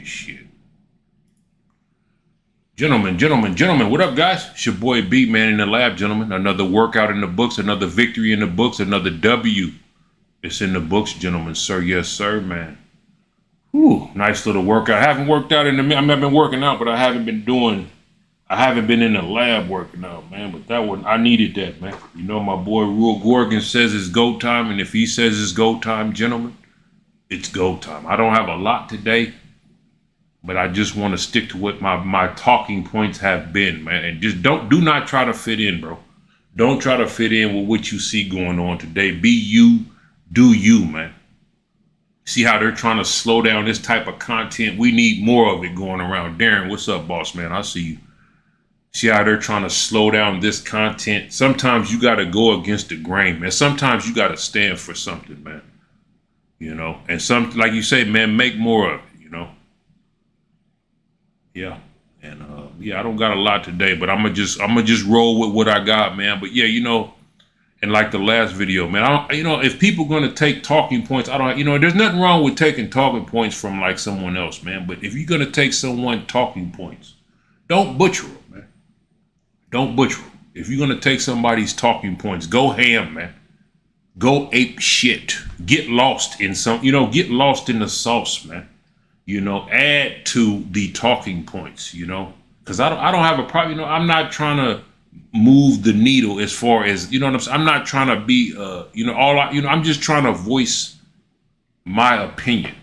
shit. Gentlemen, what up, guys? It's your boy B, man, in the lab, gentlemen. Another workout in the books, another victory in the books, another W. It's in the books, gentlemen, sir. Yes, sir, man. Whew, nice little workout. I haven't worked out in the minute. I've been working out, but I haven't been in the lab working out, man. But that one, I needed that, man. You know, my boy Rule Gorgon says it's go time, and if he says it's go time, gentlemen, it's go time. I don't have a lot today, but I just want to stick to what my talking points have been, man. And just do not try to fit in, bro. Don't try to fit in with what you see going on today. Be you, do you, man. See how they're trying to slow down this type of content? We need more of it going around. Darren, what's up, boss man? I see you. See how they're trying to slow down this content? Sometimes you got to go against the grain, man. Sometimes you got to stand for something, man. You know, and like you say, man, make more of it, you know. Yeah. And yeah, I don't got a lot today, but I'm gonna just roll with what I got, man. But yeah, you know, and like the last video, man, you know, if people gonna take talking points, you know, there's nothing wrong with taking talking points from like someone else, man. But if you're gonna take someone talking points, don't butcher them, man. Don't butcher them. If you're gonna take somebody's talking points, go ham, man. Go ape shit. Get lost in get lost in the sauce, man. You know, add to the talking points, you know, because I don't have a problem. You know, I'm not trying to move the needle as far as, you know what I'm saying? I'm not trying to be, you know, I'm just trying to voice my opinion.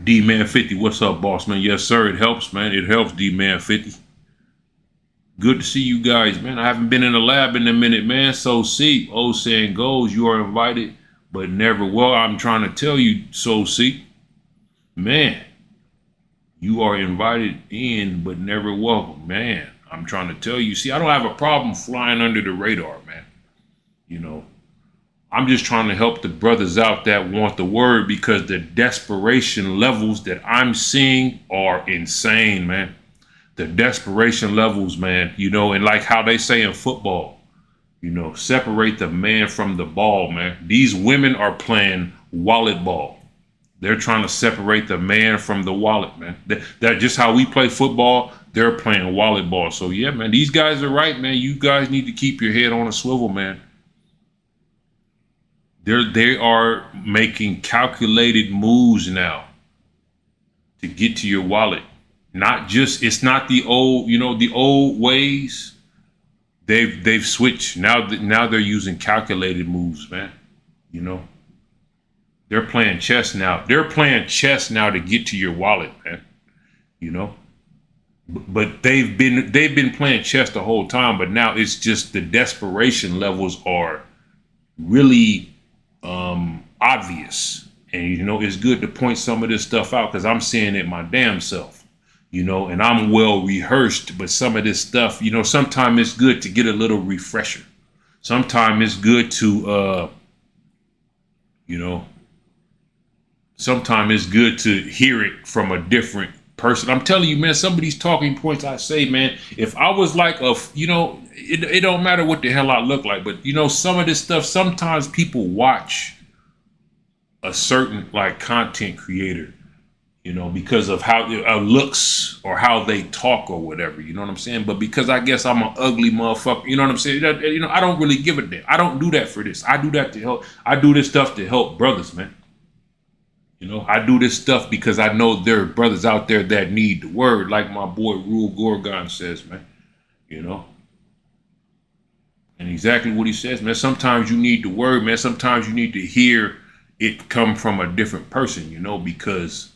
D-Man 50, what's up, boss man? Yes, sir. It helps, man. It helps, D-Man 50. Good to see you guys, man. I haven't been in the lab in a minute, man. So see, old saying goes, you are invited, but never. Well, I'm trying to tell you, so see, man, you are invited in, but never welcome, man. I'm trying to tell you. See, I don't have a problem flying under the radar, man. You know, I'm just trying to help the brothers out that want the word, because the desperation levels that I'm seeing are insane, man. The desperation levels, man, you know, and like how they say in football, you know, separate the man from the ball, man. These women are playing wallet ball. They're trying to separate the man from the wallet, man. That's just how we play football. They're playing wallet ball. So yeah, man, these guys are right, man. You guys need to keep your head on a swivel, man. They are making calculated moves now to get to your wallet. It's not the old, you know, the old ways. They've switched. Now they're using calculated moves, man. You know, they're playing chess now. They're playing chess now to get to your wallet, man. You know, but they've been playing chess the whole time. But now it's just the desperation levels are really obvious. And, you know, it's good to point some of this stuff out, because I'm seeing it my damn self. You know, and I'm well rehearsed, but some of this stuff, you know, sometimes it's good to get a little refresher. Sometimes it's good to, you know, sometimes it's good to hear it from a different person. I'm telling you, man, some of these talking points I say, man, if I was like you know, it don't matter what the hell I look like, but, you know, some of this stuff, sometimes people watch a certain like content creator, you know, because of how looks or how they talk or whatever, you know what I'm saying? But because I guess I'm an ugly motherfucker, you know what I'm saying? You know, I don't really give a damn. I don't do that for this. I do that to help. I do this stuff to help brothers, man. You know, I do this stuff because I know there are brothers out there that need the word, like my boy Rule Gorgon says, man. You know, and exactly what he says, man. Sometimes you need the word, man. Sometimes you need to hear it come from a different person, you know, because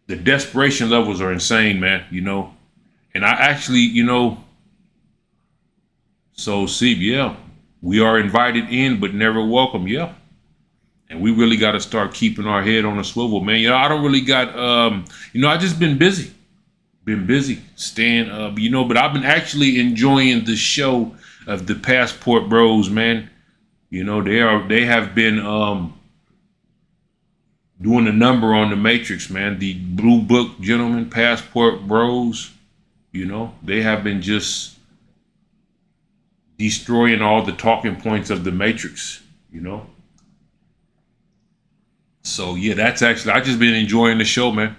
the desperation levels are insane, man, you know. And I actually, you know, so see, yeah, we are invited in, but never welcome, yeah. And we really got to start keeping our head on a swivel, man. You know, I don't really got, you know, I just been busy staying up, you know, but I've been actually enjoying the show of the Passport Bros, man. You know, they have been, doing a number on the Matrix, man. The Blue Book gentlemen, Passport Bros, you know, they have been just destroying all the talking points of the Matrix, you know. So yeah, that's actually, I just been enjoying the show, man.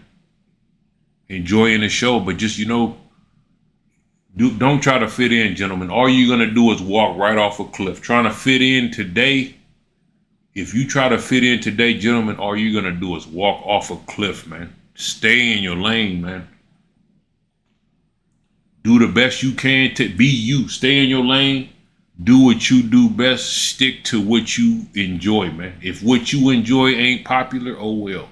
enjoying the show, but just, don't try to fit in, gentlemen. All you're going to do is walk right off a cliff. Trying to fit in today, if you try to fit in today, gentlemen, all you're going to do is walk off a cliff, man. Stay in your lane, man. Do the best you can to be you. Stay in your lane. Do what you do best. Stick to what you enjoy, man. If what you enjoy ain't popular, oh well.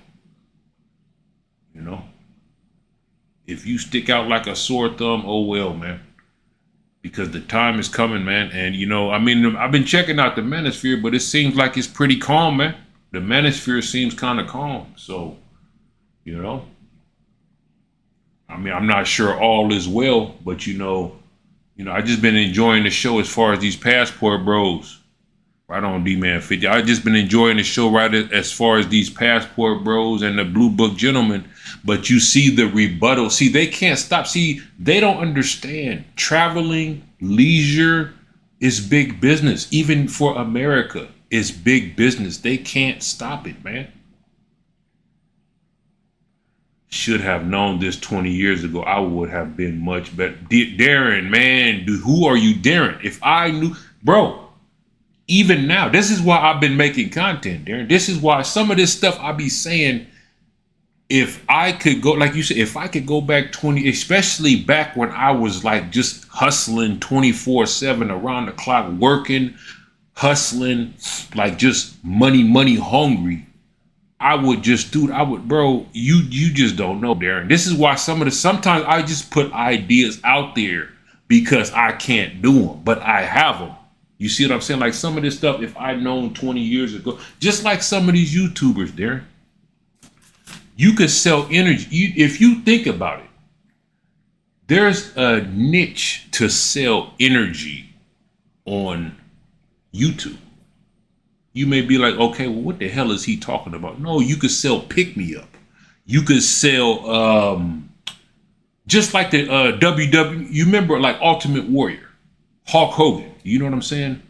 If you stick out like a sore thumb, oh well, man. Because the time is coming, man. And, I've been checking out the manosphere, but it seems like it's pretty calm, man. The manosphere seems kind of calm. So, I'm not sure all is well, but, I just been enjoying the show as far as these passport bros. Right on, D-Man 50. I just been enjoying the show right as far as these passport bros and the blue book gentlemen. But you see the rebuttal. See, they can't stop. See, they don't understand. Traveling, leisure is big business. Even for America, it's big business. They can't stop it, man. Should have known this 20 years ago. I would have been much better. Darren, man, dude, who are you, Darren? If I knew, bro. Even now, this is why I've been making content, Darren. This is why some of this stuff I be saying, if I could go, like you said, if I could go back 20, especially back when I was like just hustling 24/7 around the clock, working, hustling, like just money hungry. I would just, dude, bro, you just don't know, Darren. This is why sometimes I just put ideas out there because I can't do them, but I have them. You see what I'm saying? Like some of this stuff, if I'd known 20 years ago, just like some of these YouTubers, Darren, you could sell energy. If you think about it, there's a niche to sell energy on YouTube. You may be like, okay, well, what the hell is he talking about? No, you could sell pick-me-up. You could sell, just like the WWE, you remember like Ultimate Warrior, Hulk Hogan. You know what I'm saying?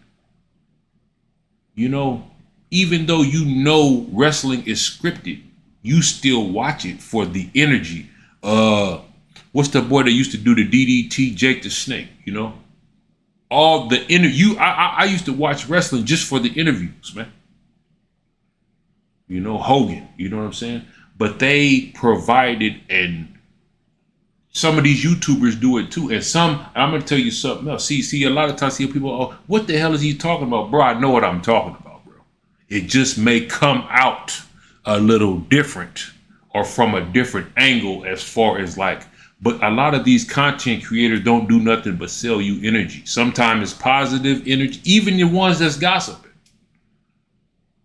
Even though wrestling is scripted, you still watch it for the energy. What's the boy that used to do the DDT, Jake the Snake? All the I used to watch wrestling just for the interviews, man. Hogan, you know what I'm saying? But they provided, and some of these YouTubers do it too. And I'm going to tell you something else. See, a lot of times people, oh, what the hell is he talking about? Bro, I know what I'm talking about, bro. It just may come out a little different or from a different angle as far as but a lot of these content creators don't do nothing but sell you energy. Sometimes it's positive energy, even the ones that's gossiping.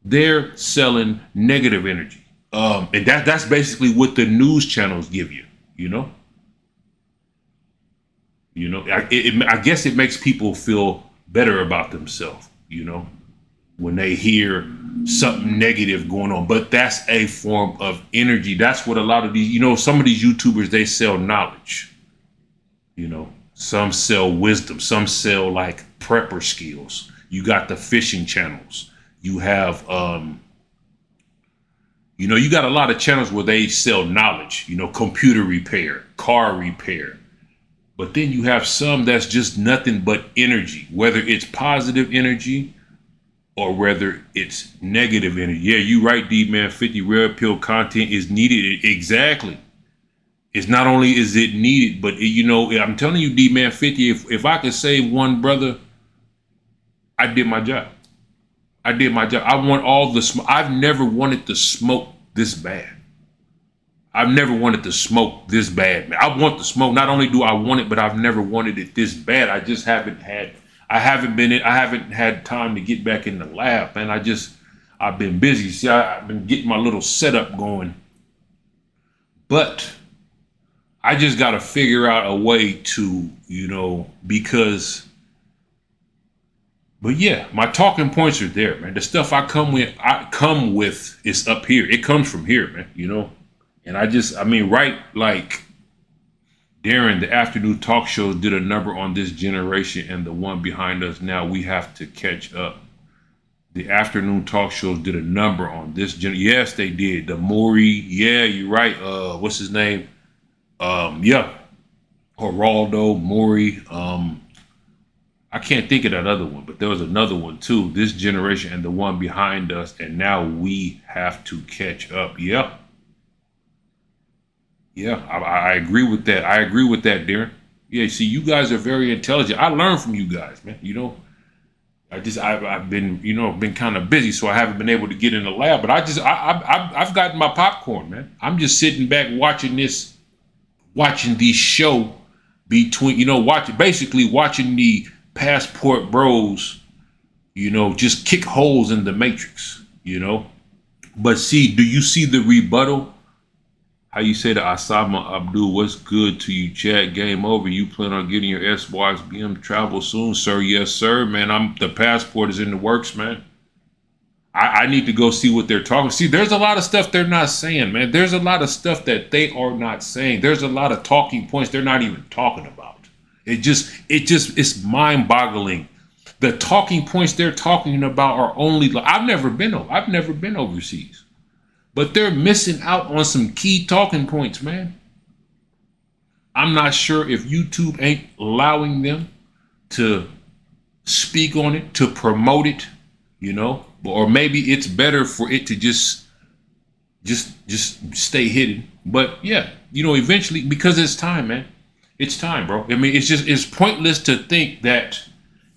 They're selling negative energy. And that's basically what the news channels give you, I guess it makes people feel better about themselves, when they hear something negative going on. But that's a form of energy. That's what a lot of these, some of these YouTubers, they sell knowledge. Some sell wisdom. Some sell like prepper skills. You got the fishing channels. You have, you got a lot of channels where they sell knowledge, computer repair, car repair. But then you have some that's just nothing but energy, whether it's positive energy or whether it's negative energy. Yeah, you right, D-Man 50. Red pill content is needed. Exactly. It's not only is it needed, but I'm telling you, D-Man 50, if I could save one brother, I did my job. I did my job. I want all the smoke. I've never wanted to smoke this bad. I've never wanted to smoke this bad, man. I want the smoke. Not only do I want it, but I've never wanted it this bad. I just haven't had, I haven't had time to get back in the lab, man. I've been busy. See, I've been getting my little setup going. But I just got to figure out a way to, but yeah, my talking points are there, man. The stuff I come with is up here. It comes from here, man, And right, like Darren, the afternoon talk shows did a number on this generation and the one behind us now. We have to catch up. The afternoon talk shows did a number on this generation. Yes, they did. The Maury, yeah, you're right. What's his name? Yeah, Geraldo, Maury. I can't think of that other one, but there was another one too. This generation and the one behind us, and now we have to catch up. Yeah, yeah, I agree with that. I agree with that, Darren. Yeah, see, you guys are very intelligent. I learn from you guys, man. I've been been kind of busy, so I haven't been able to get in the lab. But I've gotten my popcorn, man. I'm just sitting back watching the show between watching the passport bros, just kick holes in the matrix. But see, do you see the rebuttal? How you say to Osama Abdul, what's good to you, Chad? Game over. You plan on getting your SYs BM travel soon, sir? Yes, sir, man. The passport is in the works, man. I need to go see what they're talking. See, there's a lot of stuff they're not saying, man. There's a lot of stuff that they are not saying. There's a lot of talking points they're not even talking about. It's mind-boggling. The talking points they're talking about are only. I've never been overseas. But they're missing out on some key talking points, man. I'm not sure if YouTube ain't allowing them to speak on it, to promote it, or maybe it's better for it to just stay hidden. But yeah, eventually, because it's time, man. It's time, bro. I mean, it's pointless to think that,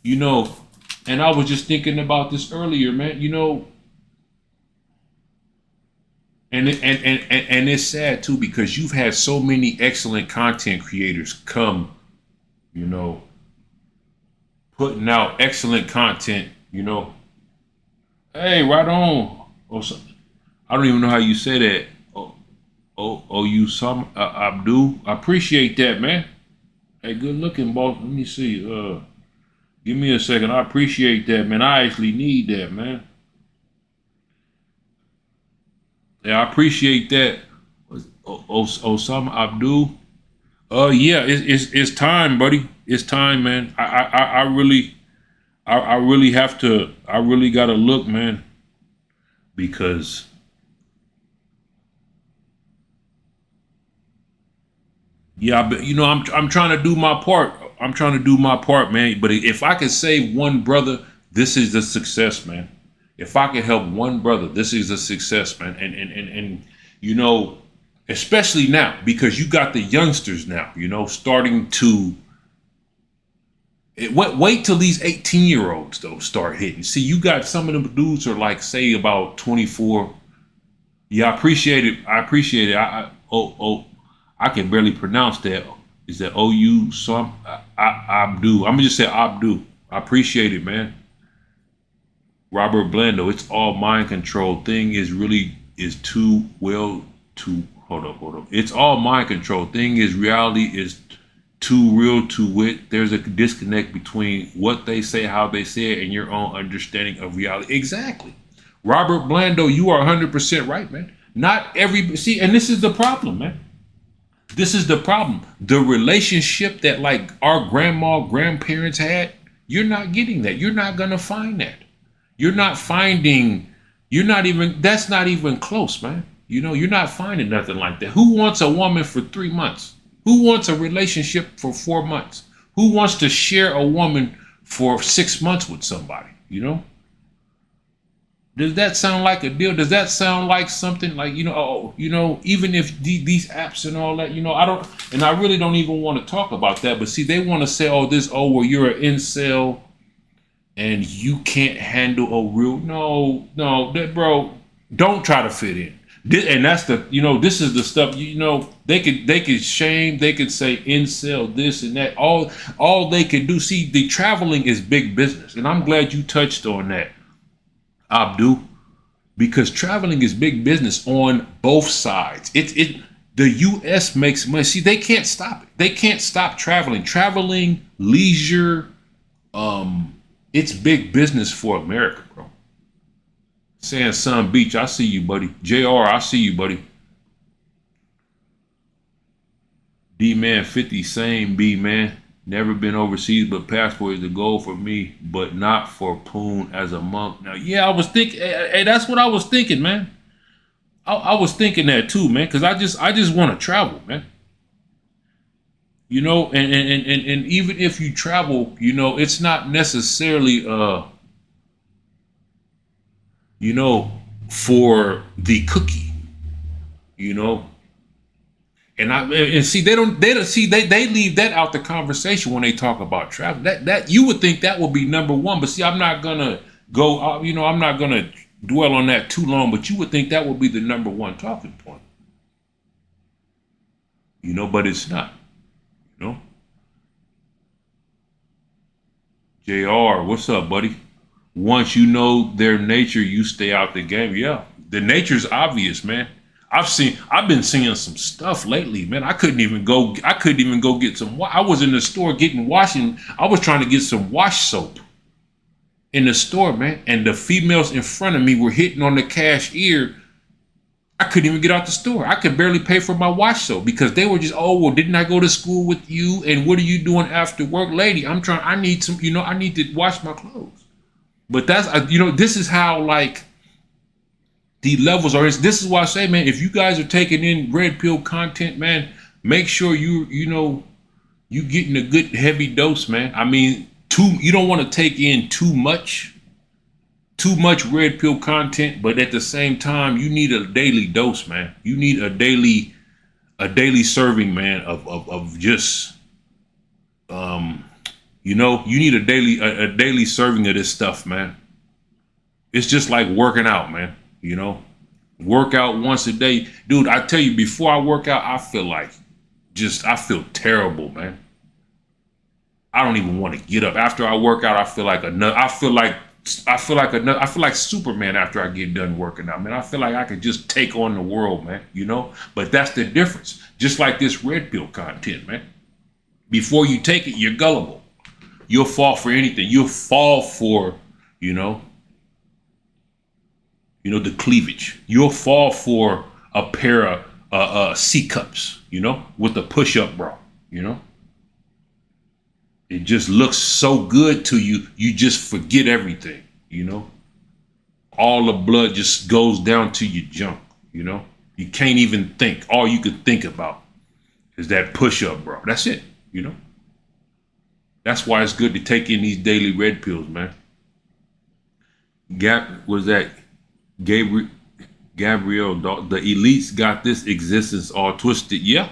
and I was just thinking about this earlier, man, And it's sad too, because you've had so many excellent content creators come, putting out excellent content, Hey, right on. I don't even know how you say that. You some Abdul. I appreciate that, man. Hey, good looking, boss. Let me see. Give me a second. I appreciate that, man. I actually need that, man. Yeah, I appreciate that. Osama Abdul. Yeah, it's time, buddy. It's time, man. I really have to. I really gotta look, man, because yeah, but I'm trying to do my part. I'm trying to do my part, man. But if I could save one brother, this is the success, man. If I can help one brother, this is a success, man. And especially now, because you got the youngsters now, starting to wait till these 18-year-olds though start hitting. See, you got some of them dudes are like, say, about 24. Yeah, I appreciate it. I can barely pronounce that. Is that OU some Abdu? I'm gonna just say Abdu. I appreciate it, man. Robert Blando, it's all mind control. Thing is too well to hold up. It's all mind control. Thing is reality is too real to wit. There's a disconnect between what they say, how they say it, and your own understanding of reality. Exactly. Robert Blando, you are 100% right, man. Not every see, and this is the problem, man. This is the problem. The relationship that like our grandparents had, you're not getting that. You're not gonna find that. That's not even close, man. You're not finding nothing like that. Who wants a woman for 3 months? Who wants a relationship for 4 months? Who wants to share a woman for 6 months with somebody? Does that sound like a deal? Does that sound like something like, even if these apps and all that, I don't, and I really don't even want to talk about that, but see, they want to say, well, you're an incel and you can't handle a real, that bro, don't try to fit in. And that's this is the stuff, they could shame, they could say incel, this and that, all they could do. See, the traveling is big business. And I'm glad you touched on that, Abdu, because traveling is big business on both sides. The U.S. makes money. See, they can't stop it. They can't stop traveling. Traveling, leisure, it's big business for America, bro. Saying Sun Beach, I see you, buddy. JR, I see you, buddy. D-Man 50, same B-Man. Never been overseas, but passport is the goal for me, but not for Poon as a monk. Now, yeah, I was thinking, hey, that's what I was thinking, man. I was thinking that too, man, because I just want to travel, man. You know, and even if you travel, you know, it's not necessarily you know, for the cookie, you know. And see, they leave that out the conversation when they talk about travel. That you would think that would be number one, but see, I'm not gonna go, you know, I'm not gonna dwell on that too long. But you would think that would be the number one talking point, you know, but it's not, you know. Jr., what's up, buddy? Once you know their nature, you stay out the game. Yeah, the nature's obvious, man. I've been seeing some stuff lately, man. I couldn't even go get some. I was in the store getting washing. I was trying to get some wash soap in the store, man. And the females in front of me were hitting on the cashier. I couldn't even get out the store. I could barely pay for my wash soap because they were just, oh, well, didn't I go to school with you? And what are you doing after work? Lady, I need some, you know, I need to wash my clothes. But that's, you know, this is how, like, the levels are. This is why I say, man, if you guys are taking in red pill content, man, make sure you know, you getting a good heavy dose, man. I mean, you don't want to take in too much red pill content, but at the same time, you need a daily dose, man. You need a daily serving, man, of just, you know, you need a daily serving of this stuff, man. It's just like working out, man. You know, work out once a day. Dude, I tell you, before I work out, I feel terrible, man. I don't even want to get up. After I work out, I feel like Superman after I get done working out, man. I feel like I could just take on the world, man, you know? But that's the difference. Just like this red pill content, man. Before you take it, you're gullible. You'll fall for anything. You'll fall for, you know, the cleavage. You'll fall for a pair of C cups, you know, with a push-up bra, you know. It just looks so good to you, you just forget everything, you know. All the blood just goes down to your junk, you know. You can't even think. All you could think about is that push-up bra. That's it, you know. That's why it's good to take in these daily red pills, man. Gabriel, the elites got this existence all twisted. Yeah,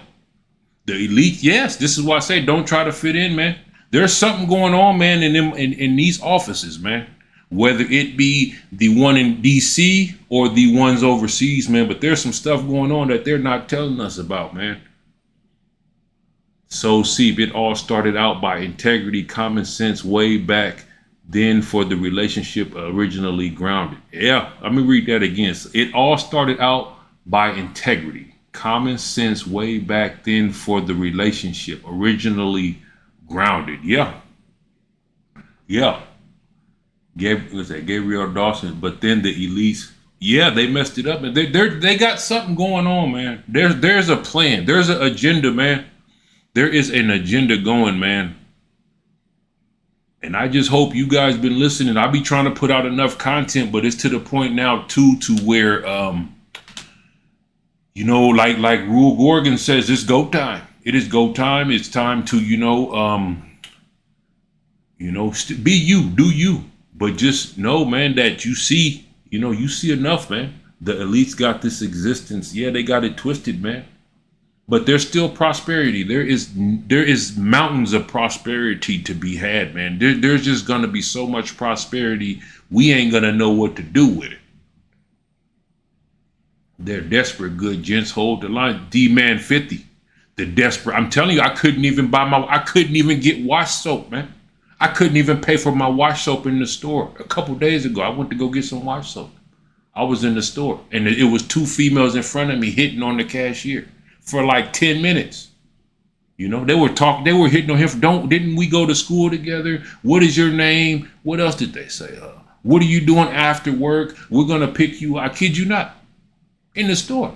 the elite. Yes, this is why I say don't try to fit in, man. There's something going on, man, in these offices, man. Whether it be the one in DC or the ones overseas, man. But there's some stuff going on that they're not telling us about, man. So see, it all started out by integrity, common sense, way back then for the relationship originally grounded. Yeah, let me read that again. It all started out by integrity, common sense, way back then for the relationship originally grounded. Yeah. Gabriel Dawson, but then the elites, yeah, they messed it up, and they got something going on, man. There's a plan. There's an agenda, man. There is an agenda going, man. And I just hope you guys been listening. I be trying to put out enough content, but it's to the point now too, to where, you know, like Rule Gorgon says, it's go time. It is go time. It's time to, be you, do you. But just know, man, that you see enough, man. The elites got this existence. Yeah, they got it twisted, man. But there's still prosperity. There is mountains of prosperity to be had, man. There's just gonna be so much prosperity, we ain't gonna know what to do with it. They're desperate, good gents. Hold the line. D-Man 50. The desperate. I'm telling you, I couldn't even get wash soap, man. I couldn't even pay for my wash soap in the store. A couple days ago, I went to go get some wash soap. I was in the store, and it was two females in front of me hitting on the cashier for like 10 minutes. You know, they were hitting on him. Didn't we go to school together? What is your name? What else did they say? What are you doing after work? We're going to pick you. I kid you not. In the store.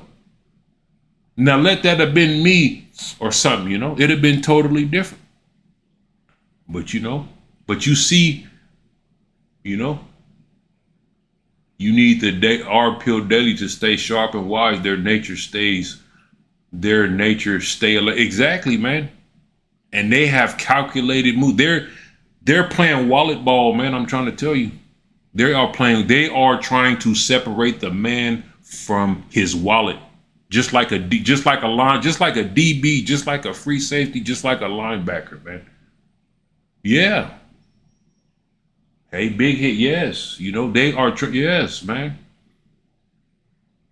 Now let that have been me or something, you know, it'd have been totally different. But you see, you know, you need the R pill daily to stay sharp and wise. Their nature stay exactly, man. and they have calculated move. They're playing wallet ball, man. I'm trying to tell you, they are trying to separate the man from his wallet, just like a DB, just like a free safety, just like a linebacker, man. Yeah. Hey, big hit. Yes. They are. Yes, man.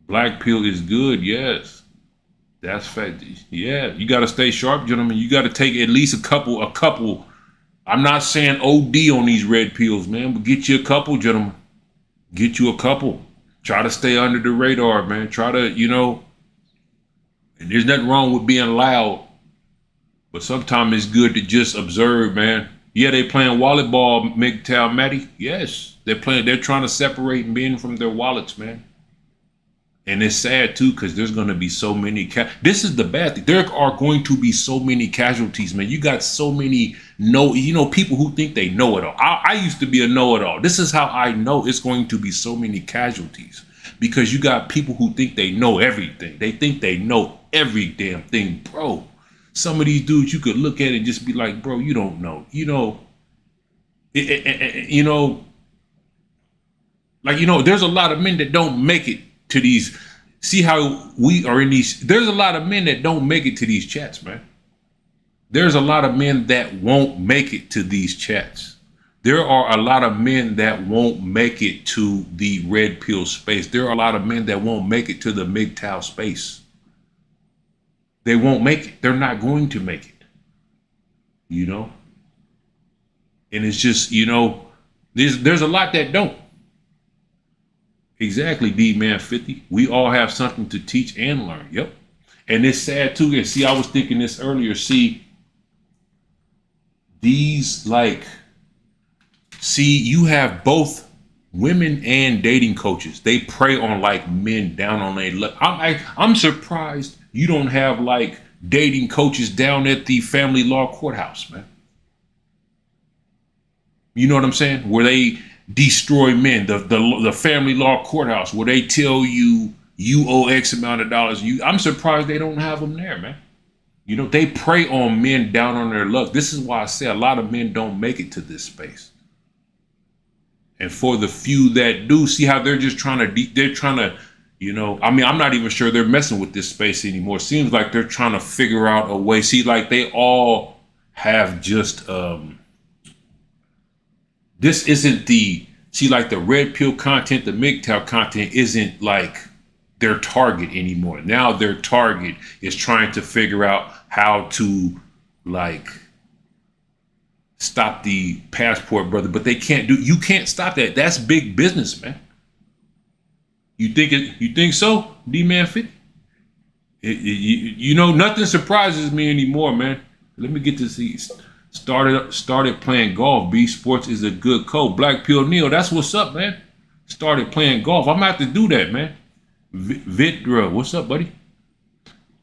Black pill is good. Yes. That's fact. Yeah. You got to stay sharp, gentlemen. You got to take at least a couple. I'm not saying OD on these red pills, man, but get you a couple, gentlemen. Get you a couple. Try to stay under the radar, man. Try to, and there's nothing wrong with being loud, but sometimes it's good to just observe, man. Yeah, they playing wallet ball, MGTOW, Matty. Yes, they're trying to separate men from their wallets, man. And it's sad too, because there's going to be so many. This is the bad thing. There are going to be so many casualties, man. You got so many people who think they know it all. I used to be a know-it-all. This is how I know it's going to be so many casualties, because you got people who think they know everything. They think they know every damn thing, bro. Some of these dudes you could look at and just be like, bro, you don't know. There's a lot of men that don't make it to these. See how we are in these. There's a lot of men that don't make it to these chats, man. There's a lot of men that won't make it to these chats. There are a lot of men that won't make it to the red pill space. There are a lot of men that won't make it to the MGTOW space. They won't make it. They're not going to make it. And it's just, there's a lot that don't. Exactly, D-Man 50. We all have something to teach and learn. Yep. And it's sad too. And see, I was thinking this earlier. See, you have both women and dating coaches. They prey on men down on their luck. I'm surprised you don't have dating coaches down at the family law courthouse, man. You know what I'm saying? Where they destroy men, the family law courthouse, where they tell you owe X amount of dollars. I'm surprised they don't have them there, man. They prey on men down on their luck. This is why I say a lot of men don't make it to this space. And for the few that do, see how they're just trying to, I'm not even sure they're messing with this space anymore. Seems like they're trying to figure out a way. See, they all have just, this isn't the red pill content, the MGTOW content isn't their target anymore. Now their target is trying to figure out how to stop the passport, brother, but they can't you can't stop that. That's big business, man. You think so, D-Man 50? Nothing surprises me anymore, man. Let me get to see. Started playing golf. B Sports is a good code. Black Pill Neil, that's what's up, man. Started playing golf. I'm gonna have to do that, man. Vidra, what's up, buddy?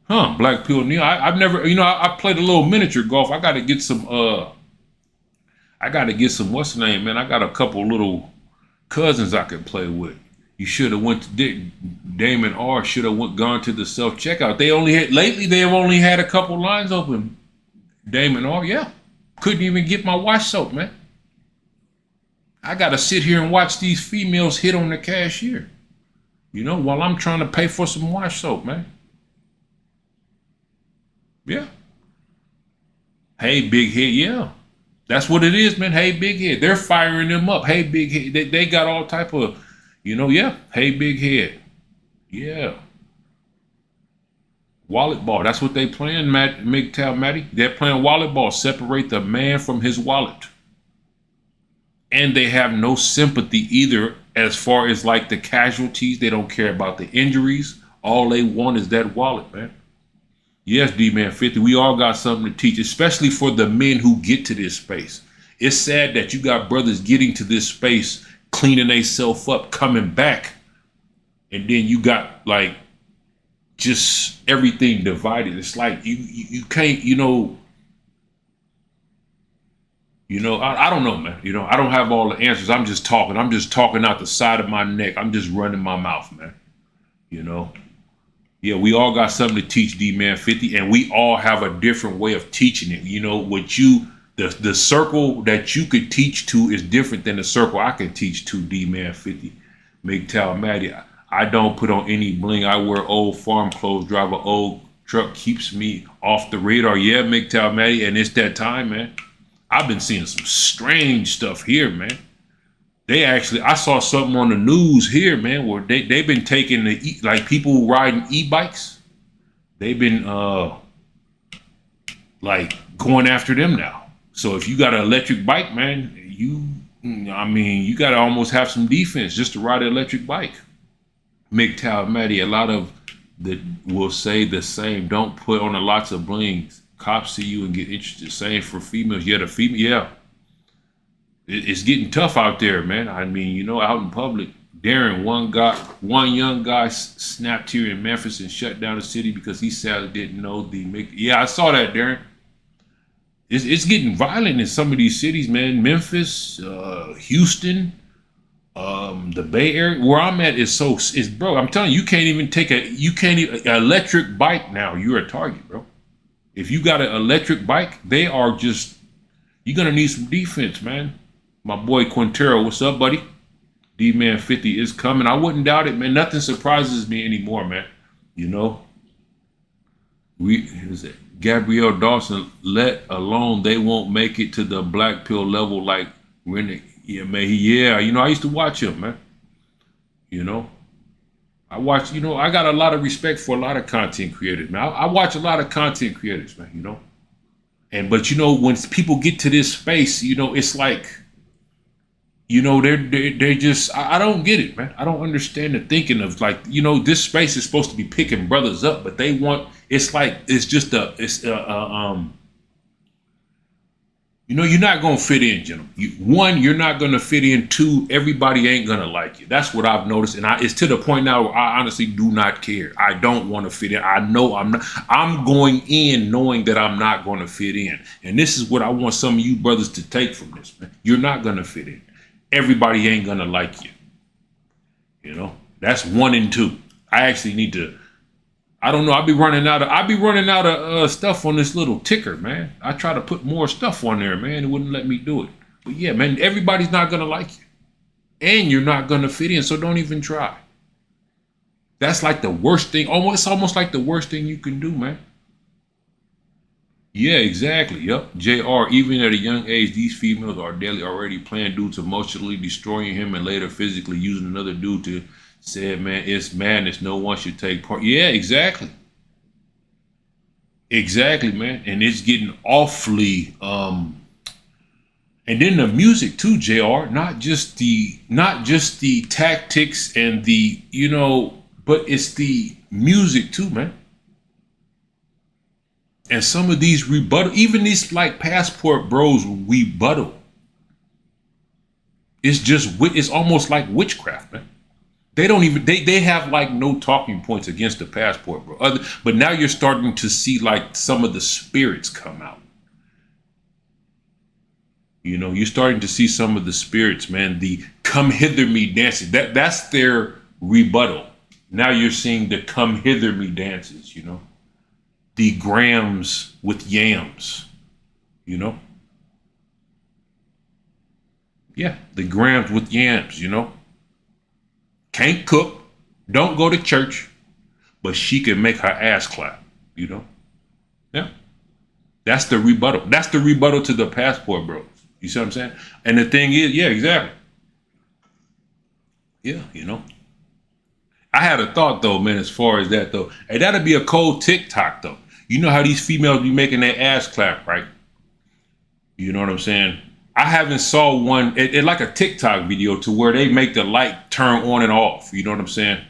Huh? Black Pill Neil. I've never, I played a little miniature golf. I gotta get some. What's the name, man? I got a couple little cousins I could play with. You should have went to Damon R. Should have gone to the self checkout. They have only had a couple lines open. Damon R. Yeah. Couldn't even get my wash soap, man. I got to sit here and watch these females hit on the cashier, while I'm trying to pay for some wash soap, man. Yeah. Hey, big head. Yeah. That's what it is, man. Hey, big head. They're firing them up. Hey, big head. They got all type of, yeah. Hey, big head. Yeah. Wallet ball. That's what they playing, MGTOW, Matty. They're playing wallet ball. Separate the man from his wallet. And they have no sympathy either as far as the casualties. They don't care about the injuries. All they want is that wallet, man. Yes, D-Man 50. We all got something to teach, especially for the men who get to this space. It's sad that you got brothers getting to this space, cleaning themselves up, coming back. And then you got just everything divided. It's you can't, I don't know, man. I don't have all the answers. I'm just talking. I'm just talking out the side of my neck. I'm just running my mouth, man. Yeah, we all got something to teach, D-Man 50, and we all have a different way of teaching it. You know, the circle that you could teach to is different than the circle I can teach to, D-Man 50. MGTOW Maddie, I don't put on any bling. I wear old farm clothes, drive an old truck, keeps me off the radar. Yeah, MGTOW Maddie, and it's that time, man. I've been seeing some strange stuff here, man. I saw something on the news here, man, where they've been taking like people riding e-bikes. They've been like going after them now. So if you got an electric bike, man, you got to almost have some defense just to ride an electric bike. MGTOW Maddie, a lot of that will say the same. Don't put on lots of blings. Cops see you and get interested. Same for females. Yeah, the female, yeah. It's getting tough out there, man. I mean, you know, out in public. Darren, one young guy snapped here in Memphis and shut down the city because he sadly didn't know yeah, I saw that, Darren. It's getting violent in some of these cities, man. Memphis, Houston, the Bay Area. Where I'm at is bro. I'm telling you, you can't even electric bike now. You're a target, bro. If you got an electric bike, you're gonna need some defense, man. My boy Quintero, what's up, buddy? D-Man 50 is coming. I wouldn't doubt it, man. Nothing surprises me anymore, man. You know, Gabrielle Dawson, let alone they won't make it to the black pill level like Renee. Yeah, man. You know, I used to watch him, man. You know, I got a lot of respect for a lot of content creators, man. I watch a lot of content creators, man, you know. But you know, when people get to this space, you know, it's like, you know, they're just, I don't get it, man. I don't understand the thinking of, like, you know, this space is supposed to be picking brothers up, but you know, you're not going to fit in, gentlemen. One, you're not going to fit in. Two, everybody ain't going to like you. That's what I've noticed. And it's to the point now where I honestly do not care. I don't want to fit in. I know I'm going in knowing that I'm not going to fit in. And this is what I want some of you brothers to take from this, man. You're not going to fit in. Everybody ain't going to like you. You know, that's 1 and 2. I actually need to, I don't know. I'll be running out of stuff on this little ticker, man. I try to put more stuff on there, man. It wouldn't let me do it. But yeah, man, everybody's not going to like you. And you're not going to fit in, so don't even try. That's like the worst thing. It's almost like the worst thing you can do, man. Yeah, exactly. Yep. JR, even at a young age, these females are daily already playing dudes emotionally destroying him and later physically using another dude to say, man, it's madness. No one should take part. Yeah, exactly. Exactly, man. And it's getting awfully and then the music too, JR, not just the tactics and the, you know, but it's the music too, man. And some of these rebuttal, even these like passport bros rebuttal. It's almost like witchcraft, man. They don't even, they have like no talking points against the passport, bro. But now you're starting to see like some of the spirits come out. You know, you're starting to see some of the spirits, man. The come hither me dances. That's their rebuttal. Now you're seeing the come hither me dances, you know. The grams with yams, you know? Yeah, the grams with yams, you know? Can't cook, don't go to church, but she can make her ass clap, you know? Yeah. That's the rebuttal. That's the rebuttal to the passport bros. You see what I'm saying? And the thing is, yeah, exactly. Yeah, you know? I had a thought though, man, as far as that though. Hey, that'd be a cold TikTok though. You know how these females be making their ass clap, right? You know what I'm saying? I haven't saw one, it like a TikTok video to where they make the light turn on and off. You know what I'm saying?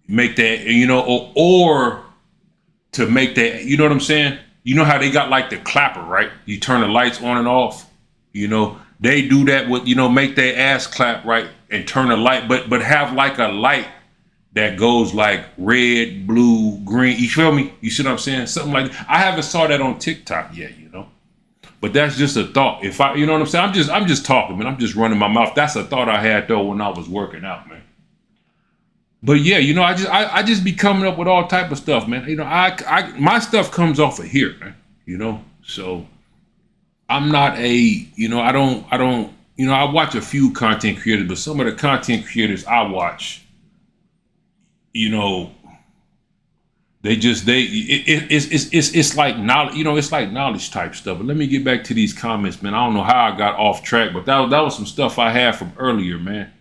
Make that, you know, or to make that, you know what I'm saying? You know how they got like the clapper, right? You turn the lights on and off. You know, they do that with, you know, make their ass clap, right? And turn the light, but have like a light that goes like red, blue, green. You feel me? You see what I'm saying? Something like that. I haven't saw that on TikTok yet, you know. But that's just a thought. If I, you know what I'm saying? I'm just talking, man. I'm just running my mouth. That's a thought I had though when I was working out, man. But yeah, I just be coming up with all type of stuff, man. My stuff comes off of here, man. So I'm not I watch a few content creators, but some of the content creators I watch, you know, it's like knowledge, it's like knowledge type stuff. But let me get back to these comments, man. I don't know how I got off track, but that was some stuff I had from earlier, man.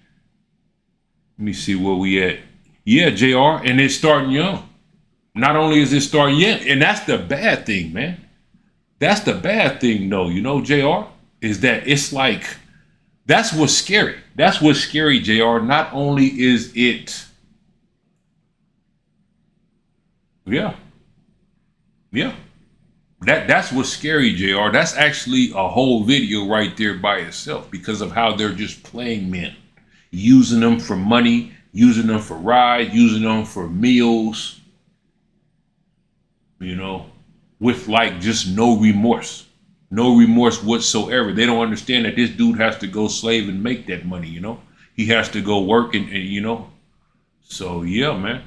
Let me see where we at. Yeah, JR, and it's starting young. Not only is it starting young, and that's the bad thing, man. That's the bad thing, though, JR, is that it's like, that's what's scary. That's what's scary, JR. Not only is it, yeah. That's what's scary, JR. That's actually a whole video right there by itself because of how they're just playing men, using them for money, using them for rides, using them for meals, with like just no remorse whatsoever. They don't understand that this dude has to go slave and make that money, he has to go work and so yeah, man.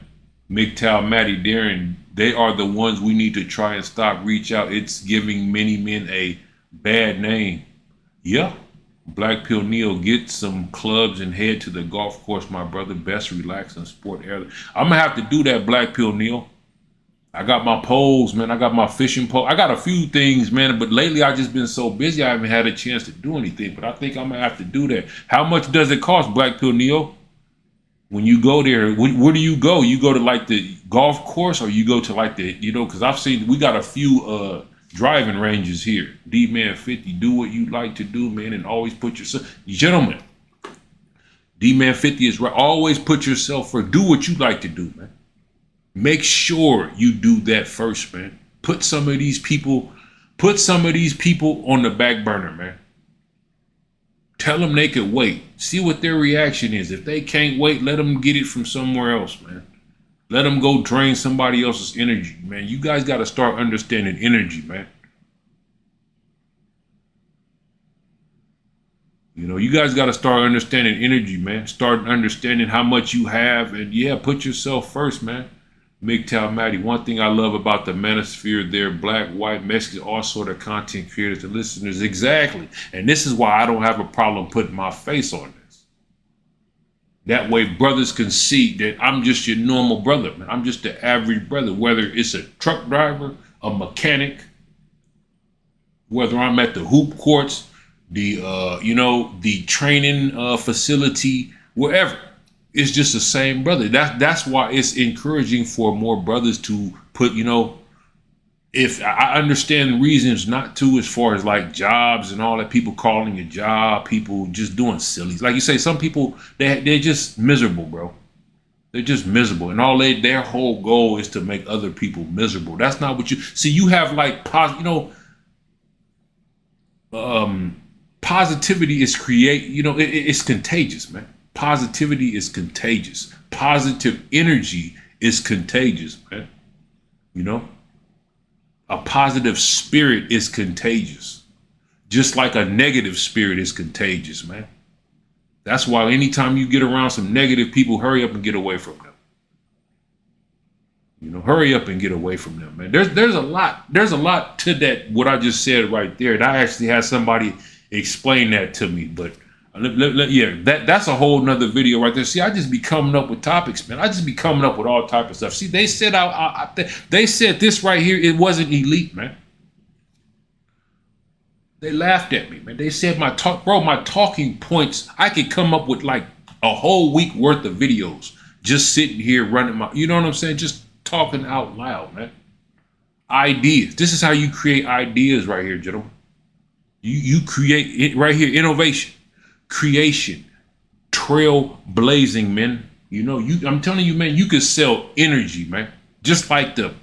MGTOW, Maddie, Darren, they are the ones we need to try and stop. Reach out. It's giving many men a bad name. Yeah. Black Pill Neil, get some clubs and head to the golf course, my brother. Best relax and sport air. I'm gonna have to do that, Black Pill Neil. I got my poles, man. I got my fishing pole. I got a few things, man, but lately I've just been so busy I haven't had a chance to do anything. But I think I'm gonna have to do that. How much does it cost, Black Pill Neil? When you go there, where do you go? You go to like the golf course, or you go to like the, because I've seen, we got a few driving ranges here. D-Man 50, do what you like to do, man, and always put yourself, gentlemen, D-Man 50 is right. Always put yourself first. Do what you like to do, man. Make sure you do that first, man. Put some of these people on the back burner, man. Tell them they could wait. See what their reaction is. If they can't wait, let them get it from somewhere else, man. Let them go drain somebody else's energy, man. You guys got to start understanding energy, man. You guys got to start understanding energy, man. Start understanding how much you have. And yeah, put yourself first, man. MGTOW Maddie, one thing I love about the manosphere, they're black, white, Mexican, all sort of content creators and listeners. Exactly. And this is why I don't have a problem putting my face on this. That way brothers can see that I'm just your normal brother, man. I'm just the average brother, whether it's a truck driver, a mechanic, whether I'm at the hoop courts, the training facility, wherever. It's just the same brother. That's why it's encouraging for more brothers to put, if I understand reasons not to, as far as like jobs and all that, people calling a job, people just doing silly. Like you say, some people, they're just miserable, bro. They're just miserable. And their whole goal is to make other people miserable. That's not what you see. You have like, positivity is it's contagious, man. Positivity is contagious. Positive energy is contagious, man. A positive spirit is contagious. Just like a negative spirit is contagious, man. That's why anytime you get around some negative people, hurry up and get away from them. Hurry up and get away from them, man. There's a lot to that, what I just said right there. And I actually had somebody explain that to me, but yeah, that's a whole nother video right there. See, I just be coming up with topics, man. I just be coming up with all type of stuff. See, they said they said this right here, it wasn't elite, man. They laughed at me, man. They said my talking points, I could come up with like a whole week worth of videos just sitting here running you know what I'm saying? Just talking out loud, man. Ideas. This is how you create ideas right here, gentlemen. You create it right here, innovation. Creation, trailblazing, man. I'm telling you, man, you could sell energy, man. Just like the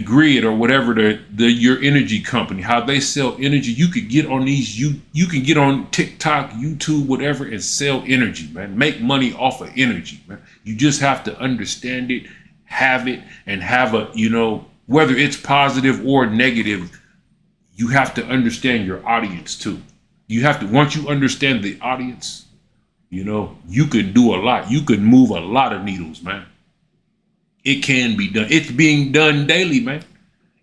grid or whatever your energy company, how they sell energy. You could get on you can get on TikTok, YouTube, whatever, and sell energy, man. Make money off of energy, man. You just have to understand it, have it, and have whether it's positive or negative, you have to understand your audience too. You have to, once you understand the audience, You know, you can do a lot. You can move a lot of needles, man. It can be done. It's being done daily, man.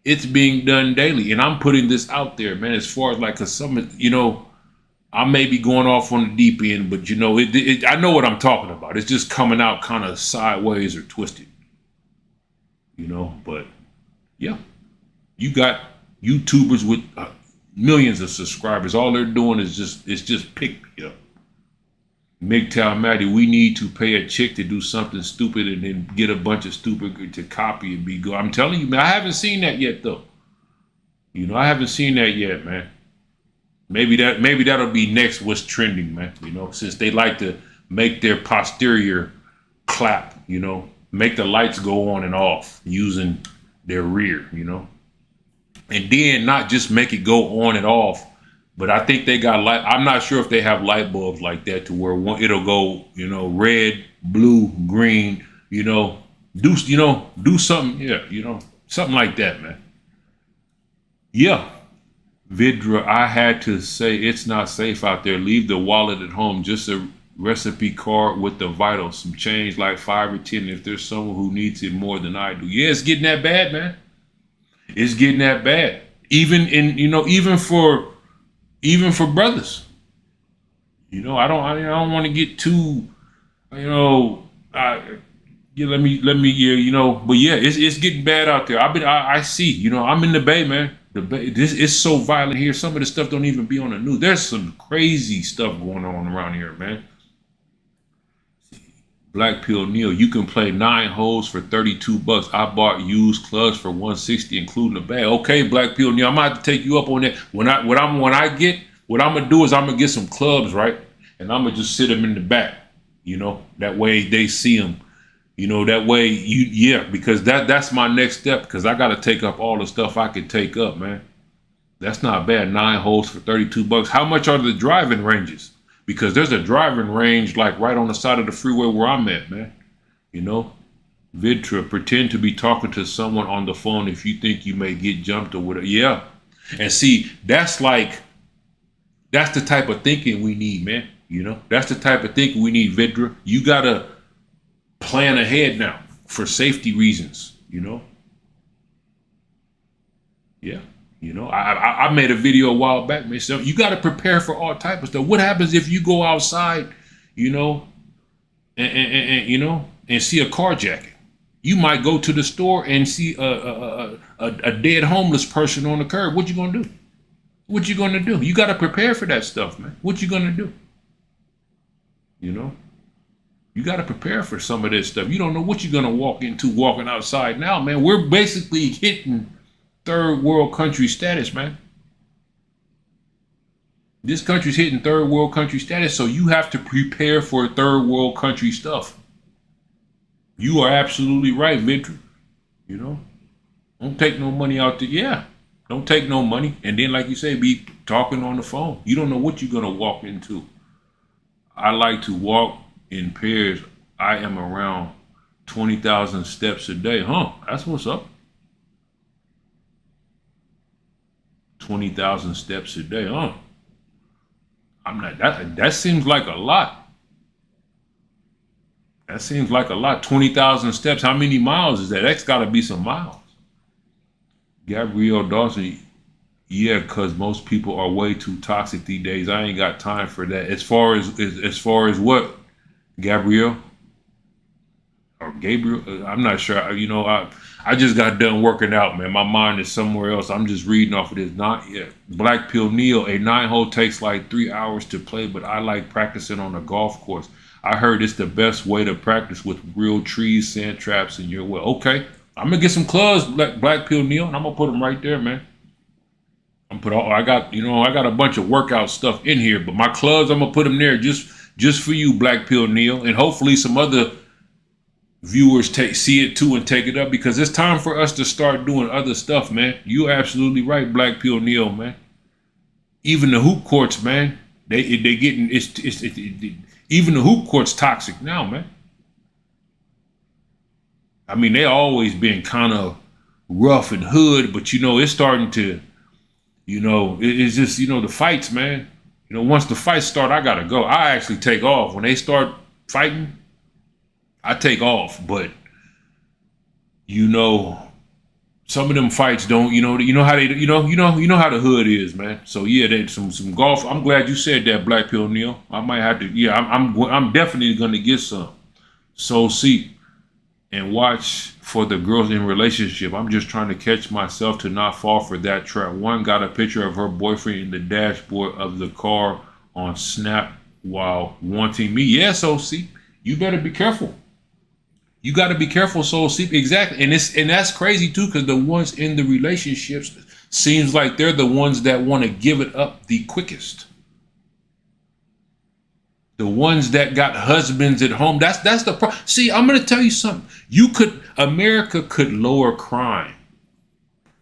It's being done daily. And I'm putting this out there, man, as far as like, cause some, you know, I may be going off on the deep end, but you know, I know what I'm talking about. It's just coming out kind of sideways or twisted, you know, but yeah, you got YouTubers with millions of subscribers. All they're doing is just pick me up. MGTOW Maddie, we need to pay a chick to do something stupid and then get a bunch of stupid to copy and be good. I'm telling you, man, I haven't seen that yet though. You know, I haven't seen that yet, man. Maybe that'll be next what's trending, man. You know, since they like to make their posterior clap, you know, make the lights go on and off using their rear, you know. And then not just make it go on and off, but I think they got light. I'm not sure if they have light bulbs like that to where it'll go, you know, red, blue, green, you know, do something. Yeah, you know, something like that, man. Yeah. Vidra, I had to say it's not safe out there. Leave the wallet at home. Just a recipe card with the vitals, some change like 5 or 10 if there's someone who needs it more than I do. Yeah, it's getting that bad, man. It's getting that bad. Even for brothers. You know, I don't want to get too, you know, let me, yeah, you know, but yeah, it's getting bad out there. I see, you know, I'm in the Bay, man. This is so violent here. Some of the stuff don't even be on the news. There's some crazy stuff going on around here, man. Black Pill Neil, you can play 9 holes for $32. I bought used clubs for $160, including the bag. Okay, Black Pill Neil, I'm gonna have to take you up on that. What I'm gonna do is I'm gonna get some clubs, right? And I'm gonna just sit them in the back. You know, that way they see them. You know, that way because that's my next step, because I gotta take up all the stuff I can take up, man. That's not bad. 9 holes for $32. How much are the driving ranges? Because there's a driving range like right on the side of the freeway where I'm at, man. You know, Vidra, pretend to be talking to someone on the phone if you think you may get jumped or whatever. Yeah. And see, that's the type of thinking we need, man. You know, that's the type of thinking we need, Vidra. You gotta plan ahead now for safety reasons, you know? Yeah. You know, I made a video a while back, man. So you got to prepare for all type of stuff. What happens if you go outside, you know, and see a carjacking? You might go to the store and see a dead homeless person on the curb. What you gonna do? What you gonna do? You got to prepare for that stuff, man. What you gonna do? You know, you got to prepare for some of this stuff. You don't know what you're gonna walk into walking outside now, man. We're basically hitting third world country status, man. This country's hitting third world country status, so you have to prepare for third world country stuff. You are absolutely right, Victor. You know, don't take no money out there. Yeah, don't take no money. And then, like you say, be talking on the phone. You don't know what you're gonna walk into. I like to walk in pairs. I am around 20,000 steps a day. Huh? That's what's up. 20,000 steps a day, huh? I'm not that seems like a lot. That seems like a lot. 20,000 steps. How many miles is that? That's gotta be some miles. Gabrielle Dawson, yeah, because most people are way too toxic these days. I ain't got time for that. As far as what, Gabrielle? Or Gabriel? I'm not sure. You know, I just got done working out, man. My mind is somewhere else. I'm just reading off of this. Not yet. Black Pill Neil, a 9-hole takes like 3 hours to play, but I like practicing on a golf course. I heard it's the best way to practice with real trees, sand traps, and your well. Okay, I'm gonna get some clubs, Black Pill Neil, and I'm gonna put them right there, man. I got a bunch of workout stuff in here, but my clubs, I'm gonna put them there just for you, Black Pill Neil, and hopefully some other viewers see it too and take it up, because it's time for us to start doing other stuff, man. You're absolutely right, Black Pill Neil, man. Even the hoop courts, man, they getting even the hoop courts toxic now, man. I mean, they always been kind of rough and hood, but you know, it's starting to, you know, it's just, you know, the fights, man. You know, once the fights start, I gotta go. I actually take off. When they start fighting, I take off. But you know, some of them fights don't. You know how they. You know how the hood is, man. So yeah, they some golf. I'm glad you said that, Black Pill Neil. I might have to. Yeah, I'm definitely gonna get some. So see, and watch for the girls in relationship. I'm just trying to catch myself to not fall for that trap. One got a picture of her boyfriend in the dashboard of the car on Snap while wanting me. Yeah, so see, you better be careful. You got to be careful, so see, exactly. And that's crazy too, because the ones in the relationships seems like they're the ones that want to give it up the quickest. The ones that got husbands at home. That's the problem. See, I'm gonna tell you something. America could lower crime.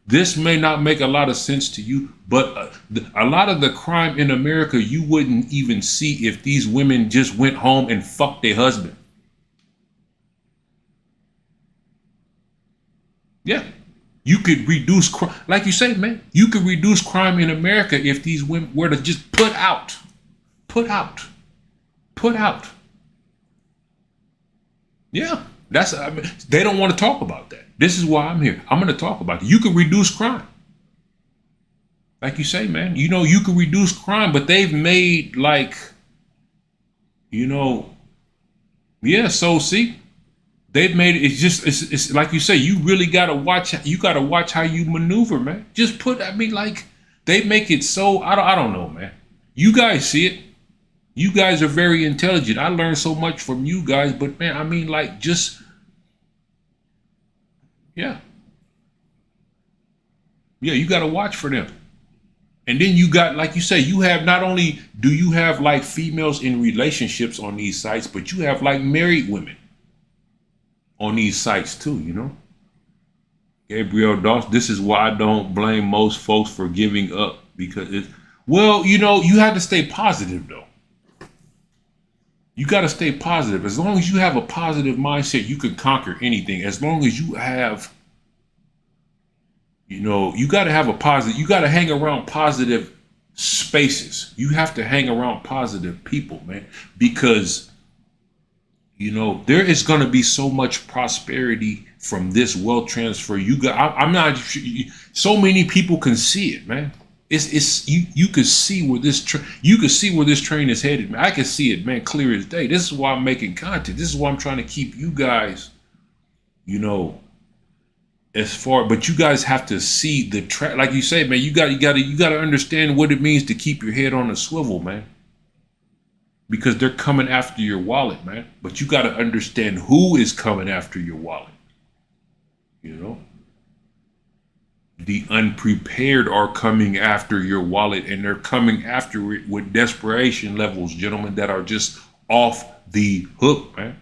This may not make a lot of sense to you, but a lot of the crime in America you wouldn't even see if these women just went home and fucked their husband. Yeah, you could reduce crime, like you say, man. You could reduce crime in America if these women were to just put out. Yeah, they don't want to talk about that. This is why I'm here. I'm going to talk about it. You can reduce crime. Like you say, man, you know, you can reduce crime, but they've made like, yeah, so see, they've made it. It's like you say, you really got to watch. You got to watch how you maneuver, man. Like they make it so, I don't know, man. You guys see it. You guys are very intelligent. I learned so much from you guys, but man, yeah, you got to watch for them. And then you got, like you say, you have, not only do you have like females in relationships on these sites, but you have like married women on these sites too, Gabriel Dawson, this is why I don't blame most folks for giving up, because you have to stay positive though. You got to stay positive. As long as you have a positive mindset, you can conquer anything. As long as you have, you got to have a positive, you got to hang around positive spaces. You have to hang around positive people, man, because, there is going to be so much prosperity from this wealth transfer. I'm not, so many people can see it, man. You can see where this train is headed, man. I can see it, man, clear as day. This is why I'm making content. This is why I'm trying to keep you guys, but you guys have to see the track. Like you say, man, you got to understand what it means to keep your head on a swivel, man. Because they're coming after your wallet, man. But you got to understand who is coming after your wallet. The unprepared are coming after your wallet, and they're coming after it with desperation levels, gentlemen, that are just off the hook, man.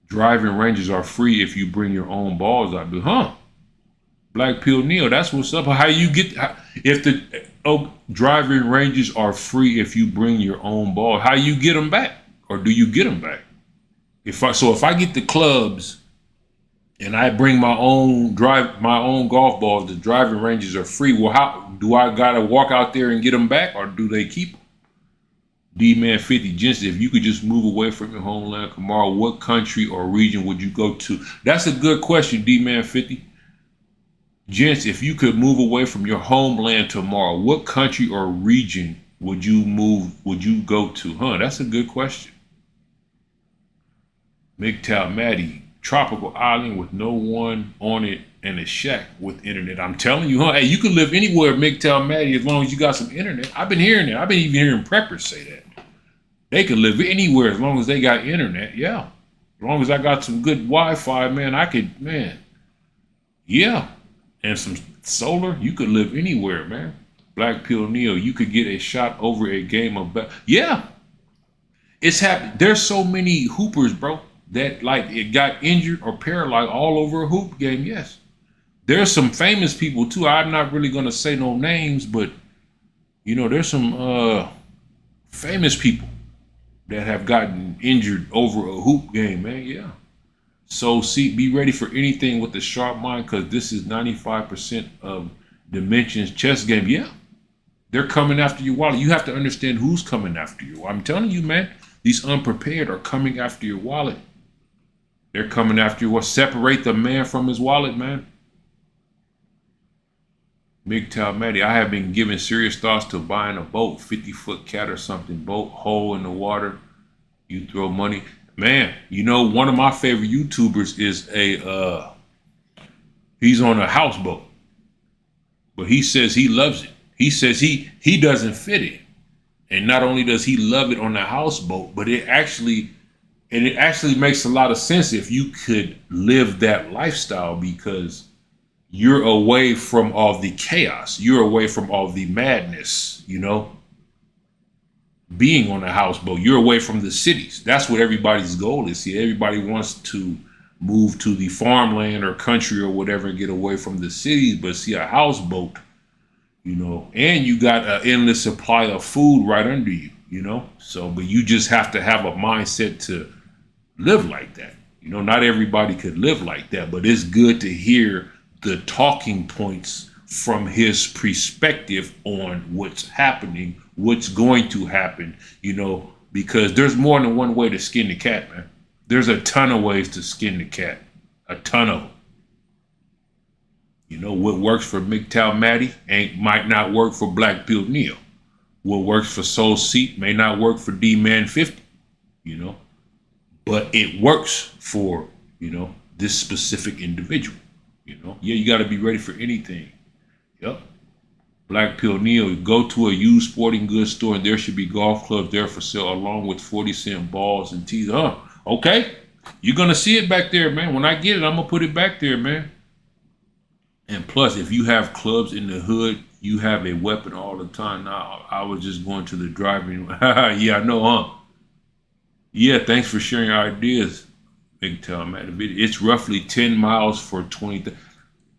Driving ranges are free if you bring your own balls. Black Pill Neil, that's what's up. How you get, driving ranges are free if you bring your own ball. How you get them back? Or do you get them back? If I get the clubs and I bring my own golf balls, the driving ranges are free. Well, how do I gotta walk out there and get them back, or do they keep them? D-Man 50, gents, if you could just move away from your homeland tomorrow, what country or region would you go to? That's a good question, D-Man 50. Gents, if you could move away from your homeland tomorrow, what country or region would you go to? That's a good question. MGTOW Maddie, tropical island with no one on it and a shack with internet. I'm telling you, hey, you can live anywhere, MGTOW Maddie, as long as you got some internet. I've been hearing that. I've been even hearing preppers say that. They can live anywhere as long as they got internet. Yeah. As long as I got some good Wi-Fi, man, yeah. And some solar, you could live anywhere, man. Black Pill Neil, you could get a shot over a game of yeah. It's happening. There's so many hoopers, bro, that like it got injured or paralyzed all over a hoop game. Yes. There's some famous people too. I'm not really gonna say no names, but there's some famous people that have gotten injured over a hoop game, man. Yeah. So be ready for anything with the sharp mind, because this is 95% of Dimension's chess game. Yeah. They're coming after your wallet. You have to understand who's coming after you. I'm telling you, man, these unprepared are coming after your wallet. They're coming after you. What? Separate the man from his wallet, man. MGTOW Matty, I have been giving serious thoughts to buying a boat, 50-foot cat or something, boat, hole in the water. You throw money. Man, you know, one of my favorite YouTubers is he's on a houseboat, but he says he loves it. He says he doesn't fit it. And not only does he love it on the houseboat, but it actually makes a lot of sense if you could live that lifestyle, because you're away from all the chaos. You're away from all the madness, you know, being on a houseboat. You're away from the cities. That's what everybody's goal is. See, everybody wants to move to the farmland or country or whatever and get away from the cities. But see, a houseboat, you know, and you got an endless supply of food right under you, you know. So, but you just have to have a mindset to live like that. You know, not everybody could live like that, but it's good to hear the talking points from his perspective on what's happening, what's going to happen, you know, because there's more than one way to skin the cat, man. There's a ton of ways to skin the cat, a ton of them. You know, what works for MGTOW Matty might not work for Black Pill Neo. What works for Soul Seat may not work for D-Man 50, you know, but it works for, you know, this specific individual. You know, yeah, you got to be ready for anything. Yep. Black Pill Neo, go to a used sporting goods store and there should be golf clubs there for sale along with 40-cent balls and tees. Okay. You're going to see it back there, man. When I get it, I'm going to put it back there, man. And plus, if you have clubs in the hood, you have a weapon all the time. Now, I was just going to the driving. Yeah, I know, huh? Yeah, thanks for sharing your ideas. MGTOW Matty. It's roughly 10 miles for 20.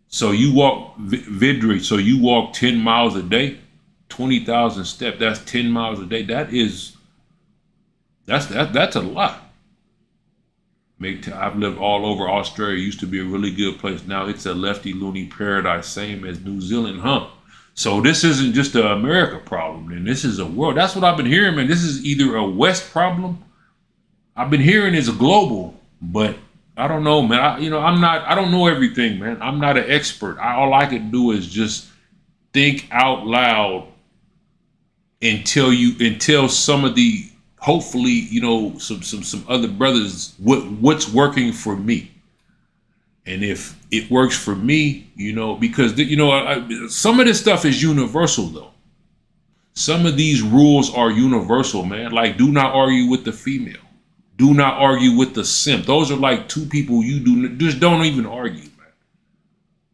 So you walk Vidri. So you walk 10 miles a day, 20,000 steps. That's 10 miles a day. That's a lot. I've lived all over Australia. It used to be a really good place. Now it's a lefty loony paradise, same as New Zealand, huh? So this isn't just an America problem, and this is a world. That's what I've been hearing, man. This is either a West problem. I've been hearing it's a global. But I don't know, man. I don't know everything, man. I'm not an expert. All I can do is just think out loud and tell some of the, hopefully, you know, some other brothers what's working for me. And if it works for me, you know, because, you know, some of this stuff is universal, though. Some of these rules are universal, man. Like, do not argue with the female. Do not argue with the simp. Those are like two people just don't even argue, man.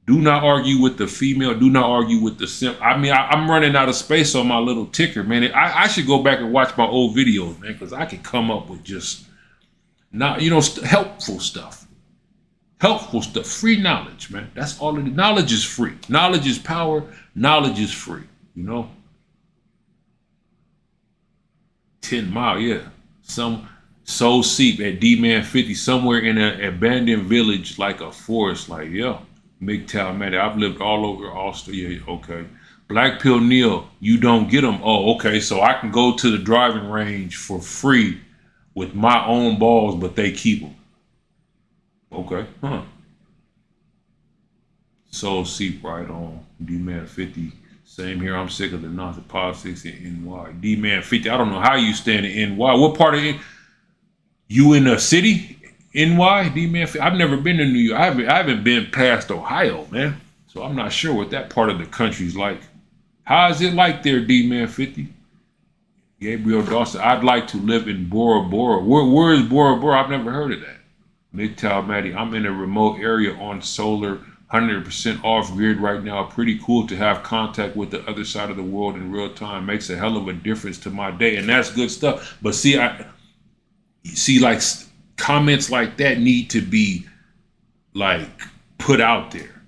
Do not argue with the female. Do not argue with the simp. I mean, I'm running out of space on my little ticker, man. I should go back and watch my old videos, man, because I can come up with just not, you know, helpful stuff. Helpful stuff. Free knowledge, man. That's all it is. Knowledge is free. Knowledge is power. Knowledge is free, you know. 10 mile, yeah. Some Soul Seep at D-Man 50, somewhere in an abandoned village, like a forest. Like, yeah, MGTOW Matty. I've lived all over Australia. Okay. Black Pill Neo, you don't get them. Oh, okay. So I can go to the driving range for free with my own balls, but they keep them. Okay. Huh. Soul Seep right on. D-Man 50. Same here. I'm sick of the nonsense politics in NY. D-Man 50. I don't know how you stand in NY. What part of you in a city, NY, D-Man? I've never been to New York. I haven't been past Ohio, man. So I'm not sure what that part of the country's like. How is it like there, D-Man 50? Gabriel Dawson, I'd like to live in Bora Bora. Where is Bora Bora? I've never heard of that. MGTOW Matty, I'm in a remote area on solar, 100% off grid right now. Pretty cool to have contact with the other side of the world in real time. Makes a hell of a difference to my day. And that's good stuff. But see, like comments like that need to be like put out there.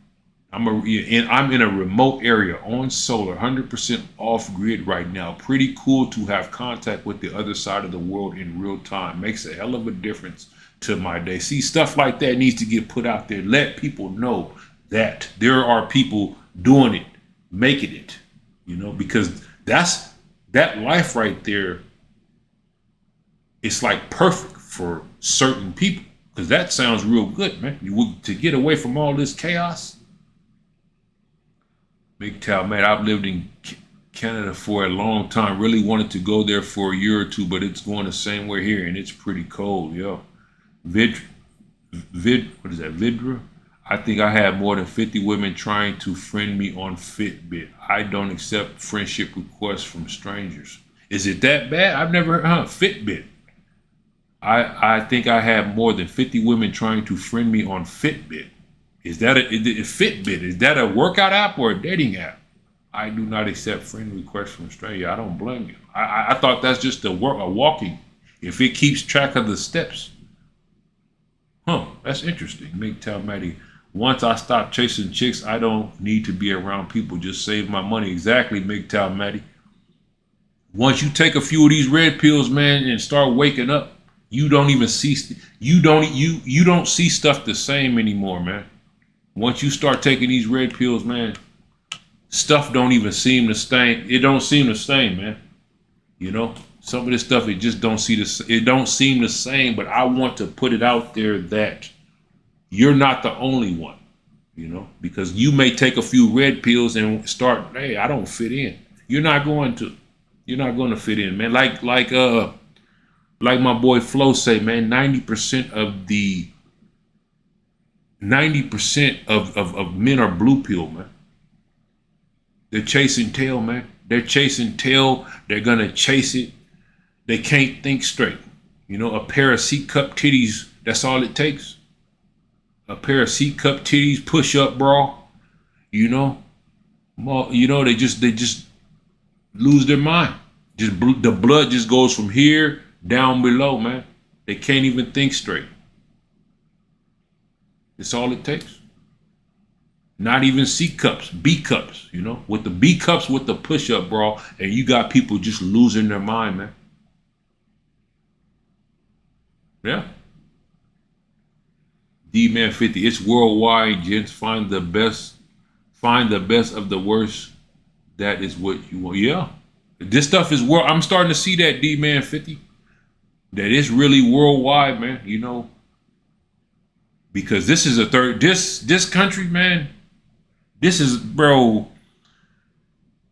I'm in a remote area on solar, 100% off grid right now. Pretty cool to have contact with the other side of the world in real time. Makes a hell of a difference to my day. See, stuff like that needs to get put out there. Let people know that there are people doing it, making it, you know, because That's that life right there. It's like perfect for certain people because that sounds real good, man. To get away from all this chaos. MGTOW, man, I've lived in Canada for a long time. Really wanted to go there for a year or two, but it's going the same way here, and it's pretty cold, yo. What is that? Vidra? I think I had more than 50 women trying to friend me on Fitbit. I don't accept friendship requests from strangers. Is it that bad? I've never heard, Fitbit. I think I had more than 50 women trying to friend me on Fitbit. Is that a Fitbit? Is that a workout app or a dating app? I do not accept friend requests from strangers. I don't blame you. I thought that's just a walking. If it keeps track of the steps. Huh, that's interesting. MGTOW Maddie. Once I stop chasing chicks, I don't need to be around people. Just save my money. Exactly, MGTOW Maddie. Once you take a few of these red pills, man, and start waking up, you don't even see you don't see stuff the same anymore, man. Once you start taking these red pills, man, stuff don't even seem the same. It don't seem the same, man. You know, some of this stuff it just don't seem the same. But I want to put it out there that you're not the only one, you know, because you may take a few red pills and start, hey, I don't fit in. You're not going to fit in, man. Like my boy Flo say, man, 90% of men are blue pill, man. They're chasing tail, man. They're chasing tail. They're gonna chase it. They can't think straight. You know, a pair of C-cup titties, that's all it takes. A pair of C-cup titties, push-up bra, you know. Well, you know, they just lose their mind. The blood just goes from here down below, man. They can't even think straight. It's all it takes. Not even C cups, B cups, you know, with the B cups with the push-up bra, and you got people just losing their mind, man. Yeah. D-Man 50, it's worldwide, gents. Find the best of the worst. That is what you want. Yeah. This stuff is world. I'm starting to see that, D-Man 50. That it's really worldwide, man, you know. Because this is this country, man. This is, bro.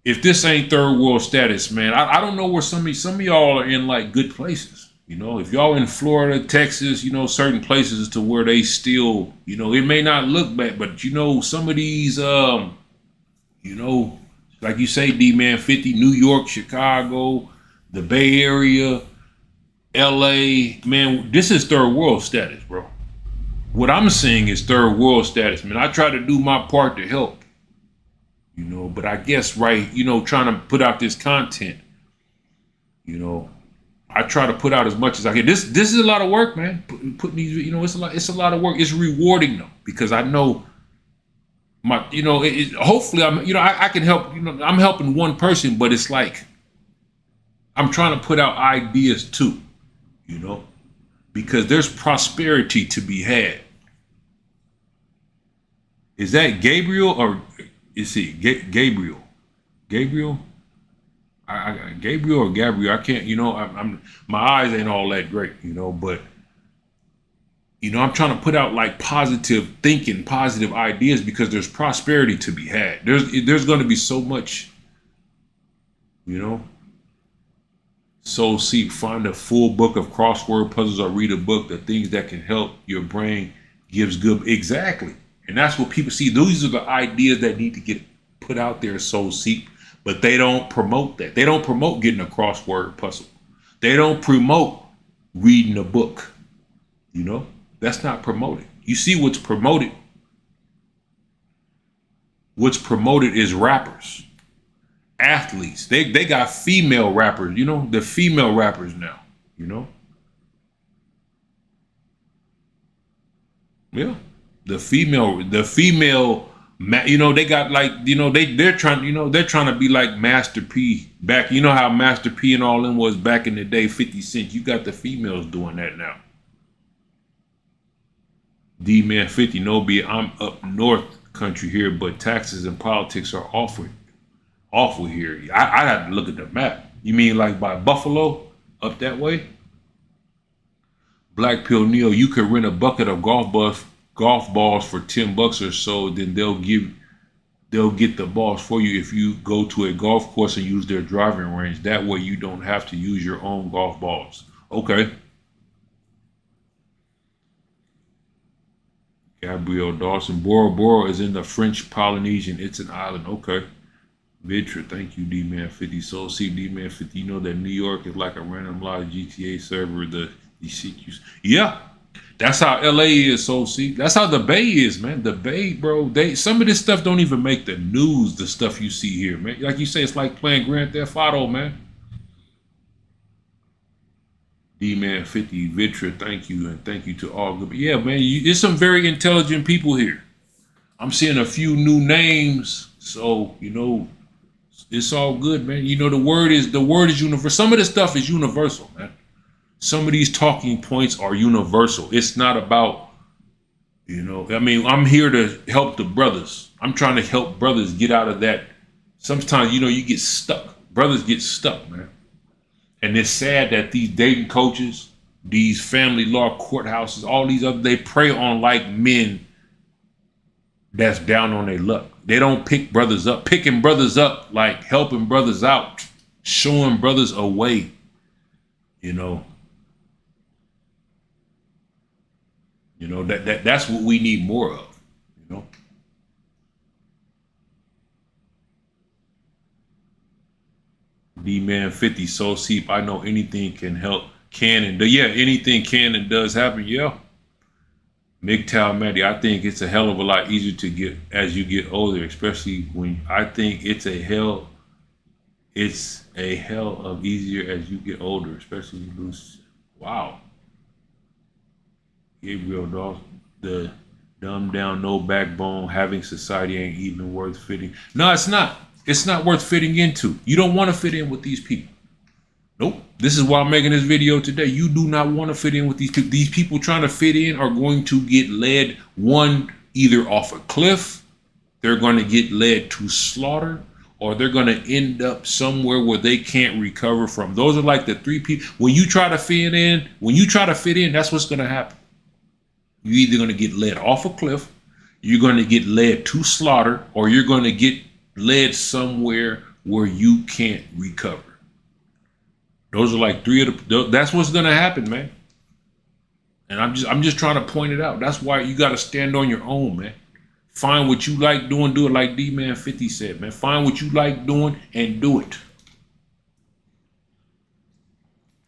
If this ain't third world status, man, I don't know where some of y'all are in like good places. You know, if y'all in Florida, Texas, you know, certain places to where they still, you know, it may not look bad, but you know, some of these, you know, like you say, D-Man 50, New York, Chicago, the Bay Area, LA, man, this is third world status, bro. What I'm seeing is third world status, man. I try to do my part to help, you know, but I guess, right, you know, trying to put out this content, you know, I try to put out as much as I can. This is a lot of work, man. Putting these, you know, it's a lot of work. It's rewarding though, because I know my, you know, hopefully I'm, you know, I can help, you know, I'm helping one person, but it's like, I'm trying to put out ideas too, you know, because there's prosperity to be had. Is that Gabriel or is he Gabriel? Gabriel? Gabriel or Gabriel? I can't, you know, I'm my eyes ain't all that great, you know, but you know, I'm trying to put out like positive thinking, positive ideas because there's prosperity to be had. There's going to be so much, you know. So seek, find a full book of crossword puzzles or read a book, the things that can help your brain gives good. Exactly. And that's what people see. These are the ideas that need to get put out there, so seek, but they don't promote that. They don't promote getting a crossword puzzle. They don't promote reading a book. You know, that's not promoted. You see what's promoted? What's promoted is rappers. Athletes, they got female rappers, you know, the female rappers now, you know. Yeah, the female, you know, they got like, you know, they're trying, you know, they're trying to be like Master P back. You know how Master P and all them was back in the day, 50 Cent. You got the females doing that now. D-Man 50, no be I'm up north country here, but taxes and politics are offered. awful here. I had to look at the map. You mean like by Buffalo up that way? Black Pill Neo, you could rent a bucket of golf balls for $10 or so. Then they'll get the balls for you if you go to a golf course and use their driving range. That way you don't have to use your own golf balls. Okay. Gabrielle Dawson. Bora Bora is in the French Polynesian. It's an island. Okay. Vitra, thank you, D-Man 50. Soul C, D-Man 50. You know that New York is like a randomized GTA server, the CQs. Yeah. That's how LA is, Soul C. That's how the Bay is, man. The Bay, bro. Some of this stuff don't even make the news, the stuff you see here, man. Like you say, it's like playing Grand Theft Auto, man. D-Man 50, Vitra, thank you, and thank you to all good. But yeah, man, there's some very intelligent people here. I'm seeing a few new names, so you know, it's all good, man. You know, the word is universal. Some of this stuff is universal, man. Some of these talking points are universal. It's not about, you know, I mean, I'm here to help the brothers. I'm trying to help brothers get out of that. Sometimes, you know, you get stuck. Brothers get stuck, man. And it's sad that these dating coaches, these family law courthouses, all these other, they prey on like men that's down on their luck. They don't pick brothers up. Picking brothers up, like helping brothers out, showing brothers a way, you know. You know, that's what we need more of, you know. D-Man 50, Soul Seep, I know anything can help, yeah, anything can and does happen, yeah. MGTOW Maddie, I think it's a hell of a lot easier to get as you get older, especially when I think it's a hell of easier as you get older, especially you lose. Wow. Gabriel Dawson, the dumbed down, no backbone, having society ain't even worth fitting. No, it's not. It's not worth fitting into. You don't want to fit in with these people. Nope. This is why I'm making this video today. You do not want to fit in with these people. These people trying to fit in are going to get led, one, either off a cliff, they're going to get led to slaughter, or they're going to end up somewhere where they can't recover from. Those are like the three people. When you try to fit in, that's what's going to happen. You're either going to get led off a cliff, you're going to get led to slaughter, or you're going to get led somewhere where you can't recover. Those are like three of the, that's what's going to happen, man. And I'm just trying to point it out. That's why you got to stand on your own, man. Find what you like doing, do it like D-Man 50 said, man. Find what you like doing and do it.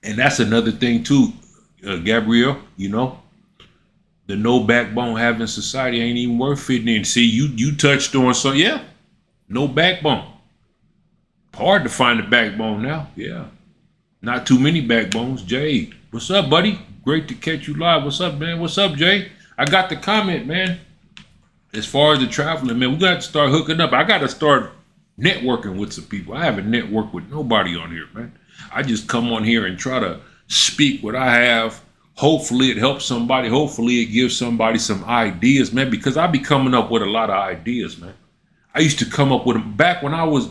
And that's another thing too, Gabrielle, you know, the no backbone having society ain't even worth fitting in. See, you touched on, so yeah, no backbone. Hard to find a backbone now, yeah. Not too many backbones. Jay, what's up, buddy? Great to catch you live. What's up, man? What's up, Jay? I got the comment, man. As far as the traveling, man, we got to start hooking up. I got to start networking with some people. I haven't networked with nobody on here, man. I just come on here and try to speak what I have. Hopefully it helps somebody. Hopefully it gives somebody some ideas, man, because I be coming up with a lot of ideas, man. I used to come up with them back when I was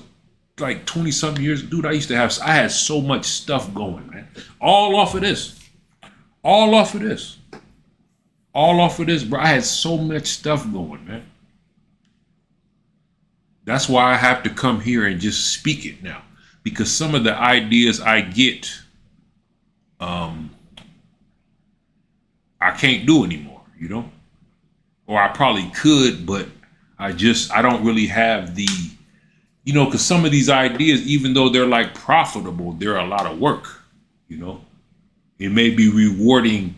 like 20 something years, dude. I had so much stuff going, man. All off of this, bro. I had so much stuff going, man. That's why I have to come here and just speak it now, because some of the ideas I get, I can't do anymore, you know, or I probably could, but I don't really have the, you know, because some of these ideas, even though they're like profitable, they're a lot of work, you know. It may be rewarding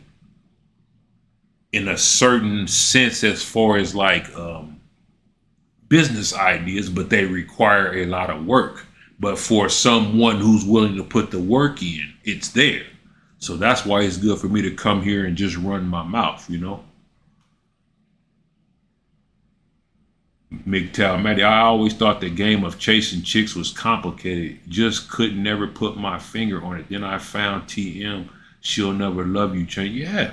in a certain sense as far as like business ideas, but they require a lot of work. But for someone who's willing to put the work in, it's there. So that's why it's good for me to come here and just run my mouth, you know. MGTOW Maddie, I always thought the game of chasing chicks was complicated. Just could never put my finger on it. Then I found TM, she'll never love you. Yeah.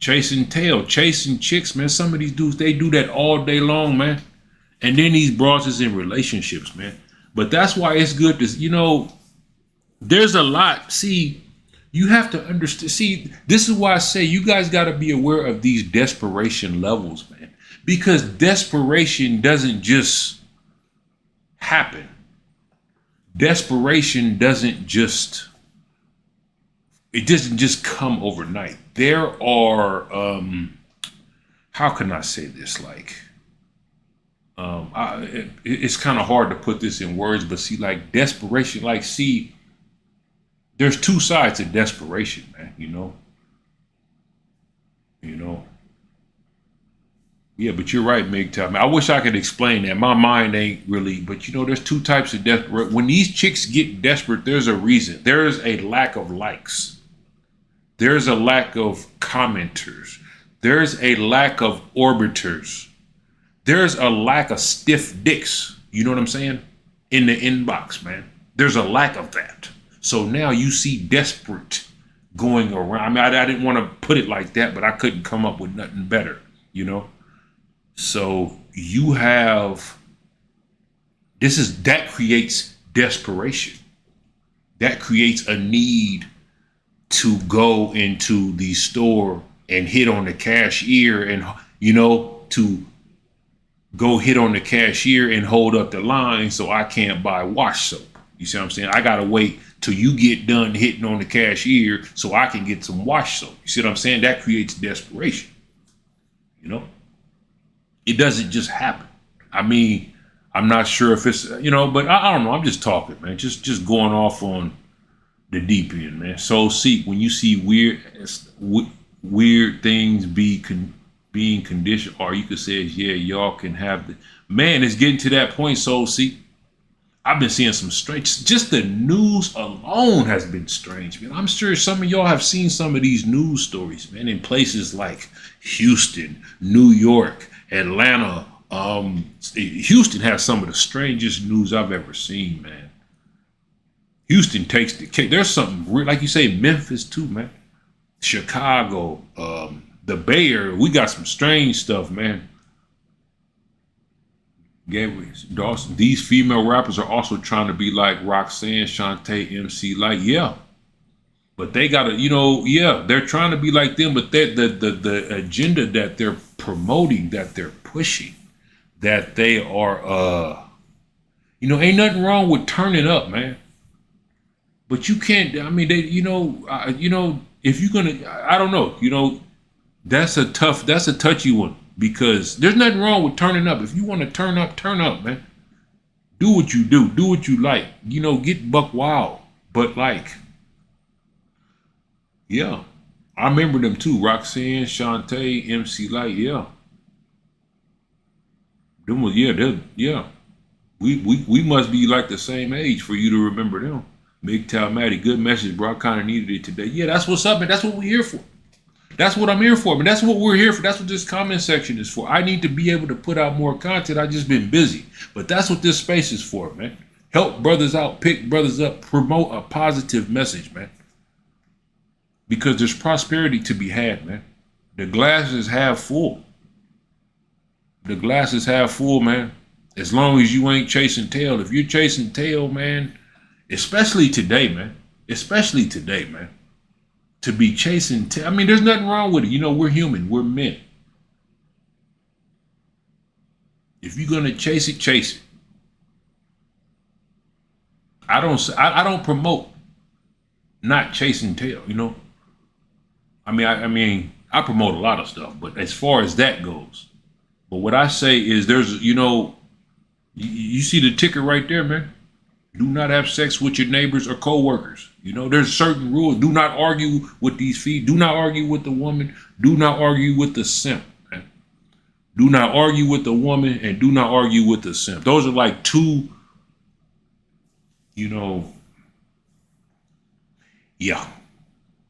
Chasing chicks, man. Some of these dudes, they do that all day long, man. And then these broads is in relationships, man. But that's why it's good to, there's a lot. See, you have to understand. See, this is why I say you guys got to be aware of these desperation levels, man, because desperation doesn't just happen. Desperation doesn't just come overnight. There are, how can I say this? Like, it's kind of hard to put this in words, but see, like desperation, like, see, there's two sides of desperation, man, Yeah, but you're right, MGTOW. I wish I could explain that. My mind ain't really, but there's two types of desperate. When these chicks get desperate, there's a reason. There's a lack of likes. There's a lack of commenters. There's a lack of orbiters. There's a lack of stiff dicks. You know what I'm saying? In the inbox, man. There's a lack of that. So now you see desperate going around. I mean, I didn't want to put it like that, but I couldn't come up with nothing better, So you have, that creates desperation. That creates a need to go into the store and hit on the cashier and, to go hit on the cashier and hold up the line so I can't buy wash soap. You see what I'm saying? I got to wait till you get done hitting on the cashier so I can get some wash soap. You see what I'm saying? That creates desperation. It doesn't just happen. I mean, I'm not sure if it's, but I don't know. I'm just talking, man. Just going off on the deep end, man. So see, when you see weird things being conditioned, or you could say, yeah, y'all can have the, man, it's getting to that point. So see, I've been seeing some strange, just the news alone has been strange, man. I'm sure some of y'all have seen some of these news stories, man, in places like Houston, New York, Atlanta. Houston has some of the strangest news I've ever seen, man. Houston takes the cake. There's something weird, like you say, Memphis too, man. Chicago, the Bay Area, we got some strange stuff, man. Dawson, these female rappers are also trying to be like Roxanne, Shantae, MC Light. Yeah. But they gotta, they're trying to be like them, but the agenda that they're promoting, that they're pushing, that they are, ain't nothing wrong with turning up, man. But you can't, I mean, if you're gonna, I don't know, that's a touchy one, because there's nothing wrong with turning up. If you want to turn up, man. Do what you do what you like, get buck wild. But like, yeah, I remember them too. Roxanne, Shantae, MC Light, yeah. Them was, yeah. We must be like the same age for you to remember them. MGTOW Maddie, good message, bro. I kind of needed it today. Yeah, that's what's up, man. That's what we're here for. That's what I'm here for, man. That's what we're here for. That's what this comment section is for. I need to be able to put out more content. I've just been busy. But that's what this space is for, man. Help brothers out, pick brothers up, promote a positive message, man. Because there's prosperity to be had, man. The glass is half full. The glass is half full, man. As long as you ain't chasing tail. If you're chasing tail, man, especially today, man. To be chasing tail. I mean, there's nothing wrong with it. We're human. We're men. If you're gonna chase it, chase it. I don't promote not chasing tail. I mean, I promote a lot of stuff, but as far as that goes, but what I say is there's, you see the ticker right there, man. Do not have sex with your neighbors or co-workers. There's certain rules. Do not argue with these feet. Do not argue with the woman. Do not argue with the simp, man. Do not argue with the woman and do not argue with the simp. Those are like two, yeah.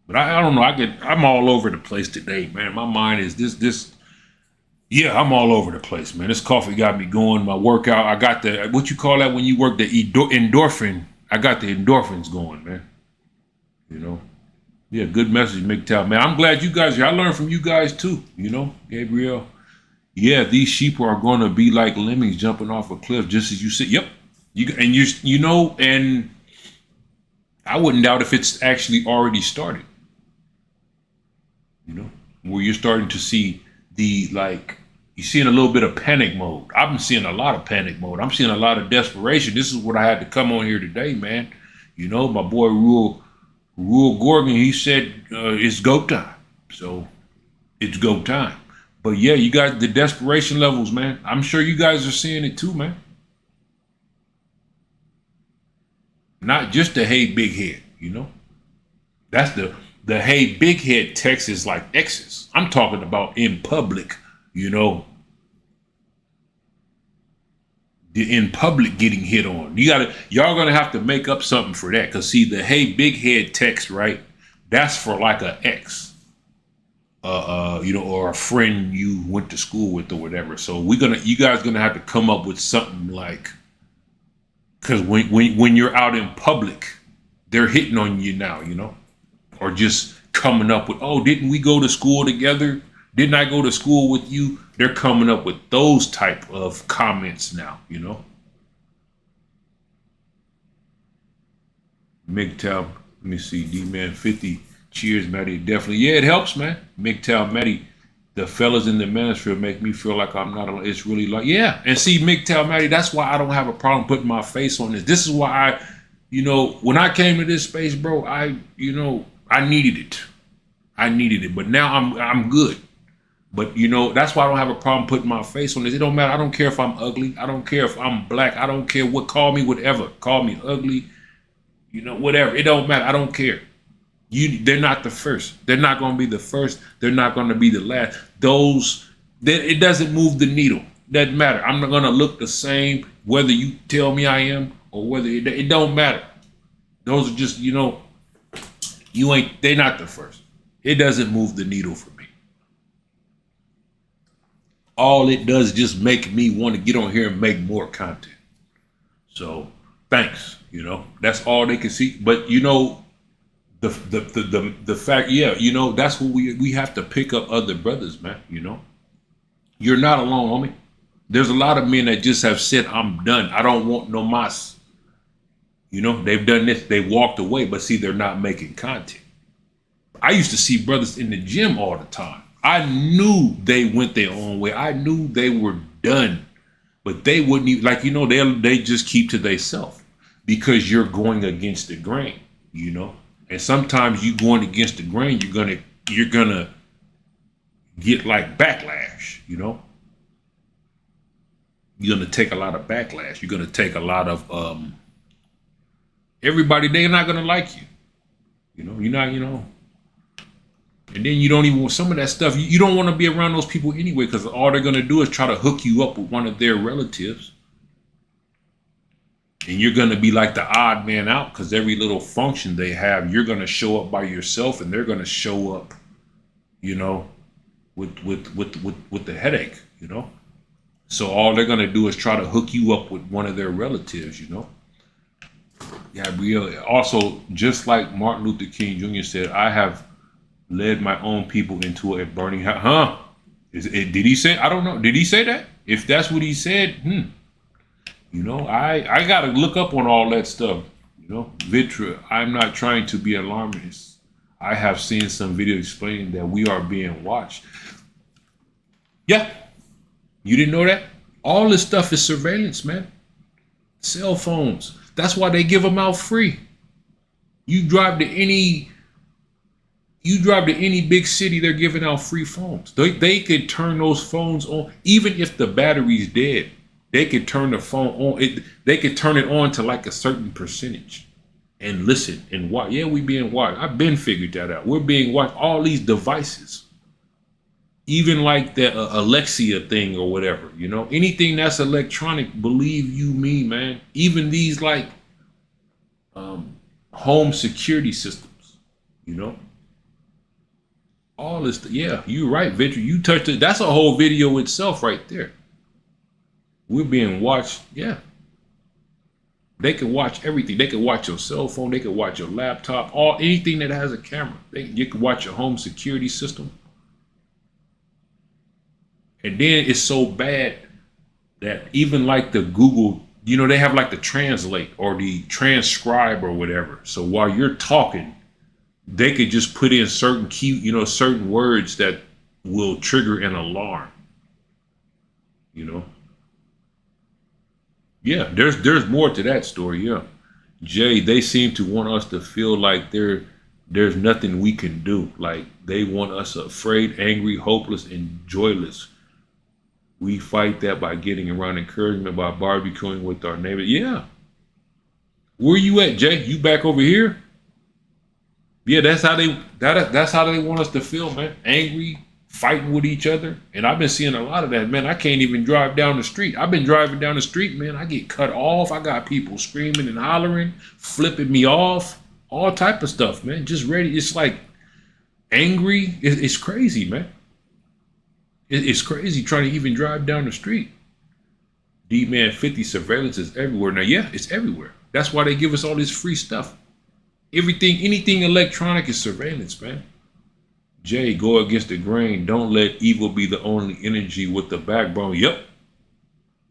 But I don't know. I'm all over the place today, man. My mind is this. Yeah, I'm all over the place, man. This coffee got me going. My workout, I got the, what you call that when you work, the endorphin. I got the endorphins going, man. Yeah, good message, MGTOW, man. I'm glad you guys here. I learned from you guys too, Gabriel. Yeah, these sheep are going to be like lemmings jumping off a cliff, just as you said. Yep. You know, and I wouldn't doubt if it's actually already started. You know, where you're starting to see the like you're seeing a little bit of panic mode. I've been seeing a lot of panic mode. I'm seeing a lot of desperation. This is what I had to come on here today, man. You know, my boy Rule Gorgon, he said it's go time. So it's go time. But yeah, you got the desperation levels, man. I'm sure you guys are seeing it too, man. Not just the hey big head, you know. That's the hey big head text is like X's. I'm talking about in public, you know. In public getting hit on. Y'all gonna have to make up something for that. Cause see the hey big head text, right? That's for like a ex. You know, or a friend you went to school with or whatever. So you guys gonna have to come up with something like, cause when you're out in public, they're hitting on you now, you know, or just coming up with, oh, didn't we go to school together? Didn't I go to school with you? They're coming up with those type of comments now, you know. MGTOW, let me see, D-Man 50. Cheers, Matty. Definitely. Yeah, it helps, man. MGTOW, Matty. The fellas in the manosphere make me feel like I'm not alone. It's really like, yeah. And see, MGTOW, Matty, that's why I don't have a problem putting my face on this. This is why you know, when I came to this space, bro, I needed it. I needed it. But now I'm good. But, you know, that's why I don't have a problem putting my face on this. It don't matter. I don't care if I'm ugly. I don't care if I'm black. I don't care what. Call me whatever. Call me ugly. You know, whatever. It don't matter. I don't care. They're not the first. They're not going to be the first. They're not going to be the last. It doesn't move the needle. Doesn't matter. I'm not going to look the same whether you tell me I am or whether it don't matter. Those are just, you know, they're not the first. It doesn't move the needle for me. All it does is just make me want to get on here and make more content. So thanks, you know, that's all they can see. But you know, the fact, yeah, you know, that's what we have to pick up other brothers, man. You know, you're not alone, homie. There's a lot of men that just have said, I'm done. I don't want no mas. You know, they've done this, they walked away, but see, they're not making content. I used to see brothers in the gym all the time. I knew they went their own way. I knew they were done, but they wouldn't even, like, you know, they just keep to themselves because you're going against the grain, you know? And sometimes you going against the grain, you're gonna get like backlash, you know? You're gonna take a lot of backlash. You're gonna take a lot of everybody, they're not gonna like you. You know, you're not, you know. And then you don't even want some of that stuff. You don't want to be around those people anyway, because all they're going to do is try to hook you up with one of their relatives. And you're going to be like the odd man out, because every little function they have, you're going to show up by yourself, and they're going to show up, you know, with the headache, you know. So all they're going to do is try to hook you up with one of their relatives, you know. Gabrielle, also, just like Martin Luther King Jr. said, I have led my own people into a burning house. Huh? Did he say? I don't know. Did he say that? If that's what he said, you know, I got to look up on all that stuff. You know, Vitra, I'm not trying to be alarmist. I have seen some video explaining that we are being watched. Yeah. You didn't know that? All this stuff is surveillance, man. Cell phones. That's why they give them out free. You drive to any big city, they're giving out free phones. They could turn those phones on, even if the battery's dead. They could turn the phone on. They could turn it on to like a certain percentage and listen and watch. Yeah, we being watched. I've been figured that out. We're being watched. All these devices, even like the Alexia thing or whatever, you know, anything that's electronic, believe you me, man. Even these like home security systems, you know. All this, yeah, you're right, Victor. You touched it. That's a whole video itself right there. We're being watched. Yeah. They can watch everything. They can watch your cell phone. They can watch your laptop. Anything that has a camera. You can watch your home security system. And then it's so bad that even like the Google, they have like the translate or the transcribe or whatever. So while you're talking, they could just put in certain certain words that will trigger an alarm. Yeah, there's more to that story. Yeah, Jay, they seem to want us to feel like there's nothing we can do. Like they want us afraid, angry, hopeless, and joyless. We fight that by getting around encouragement, by barbecuing with our neighbors. Yeah. Where you at, Jay? You back over here? Yeah, that's how they want us to feel, man. Angry, fighting with each other. And I've been seeing a lot of that, man. I can't even drive down the street. I've been driving down the street, man. I get cut off. I got people screaming and hollering, flipping me off, all type of stuff, man. Just ready. It's like angry. It's crazy, man. It's crazy trying to even drive down the street. D-Man 50 surveillance is everywhere. Now, yeah, it's everywhere. That's why they give us all this free stuff. Anything electronic is surveillance, man. Jay, go against the grain. Don't let evil be the only energy with the backbone. Yep.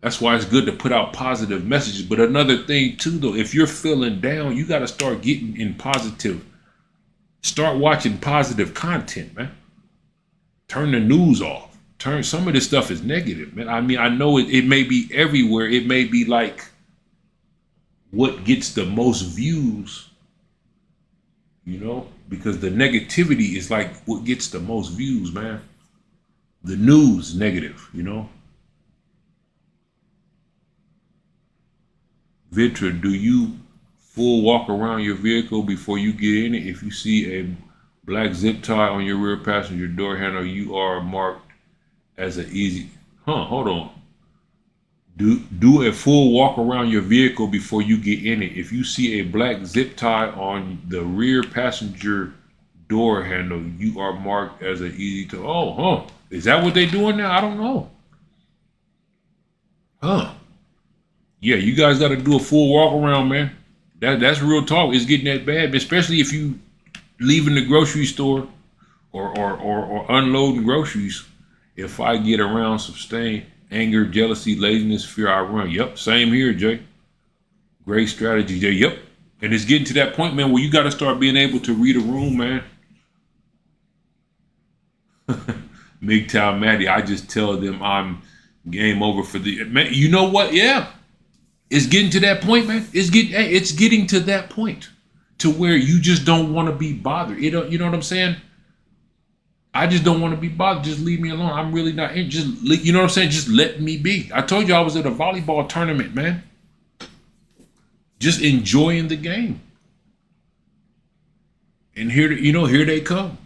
That's why it's good to put out positive messages. But another thing too, though, if you're feeling down, you got to start getting in positive. Start watching positive content, man. Turn the news off. Some of this stuff is negative, man. I mean, I know it may be everywhere. It may be like what gets the most views, because the negativity is like what gets the most views, man. The news negative, Vitra, do you full walk around your vehicle before you get in it? If you see a black zip tie on your rear passenger door handle, you are marked as an easy. Hold on. Do a full walk around your vehicle before you get in it. If you see a black zip tie on the rear passenger door handle, you are marked as an easy to. Is that what they doing now? I don't know. Yeah, you guys got to do a full walk around, man. That's real talk. It's getting that bad, especially if you leaving the grocery store or unloading groceries. If I get around sustained anger, jealousy, laziness, fear, I run. Yep, same here, Jay. Great strategy, Jay. Yep. And it's getting to that point, man, where you got to start being able to read a room, man. MGTOW Maddie, I just tell them I'm game over for the man. You know what? Yeah. It's getting to that point, man. It's getting to that point to where you just don't want to be bothered. You know what I'm saying? I just don't want to be bothered. Just leave me alone. I'm really not. You know what I'm saying? Just let me be. I told you I was at a volleyball tournament, man. Just enjoying the game. And here they come.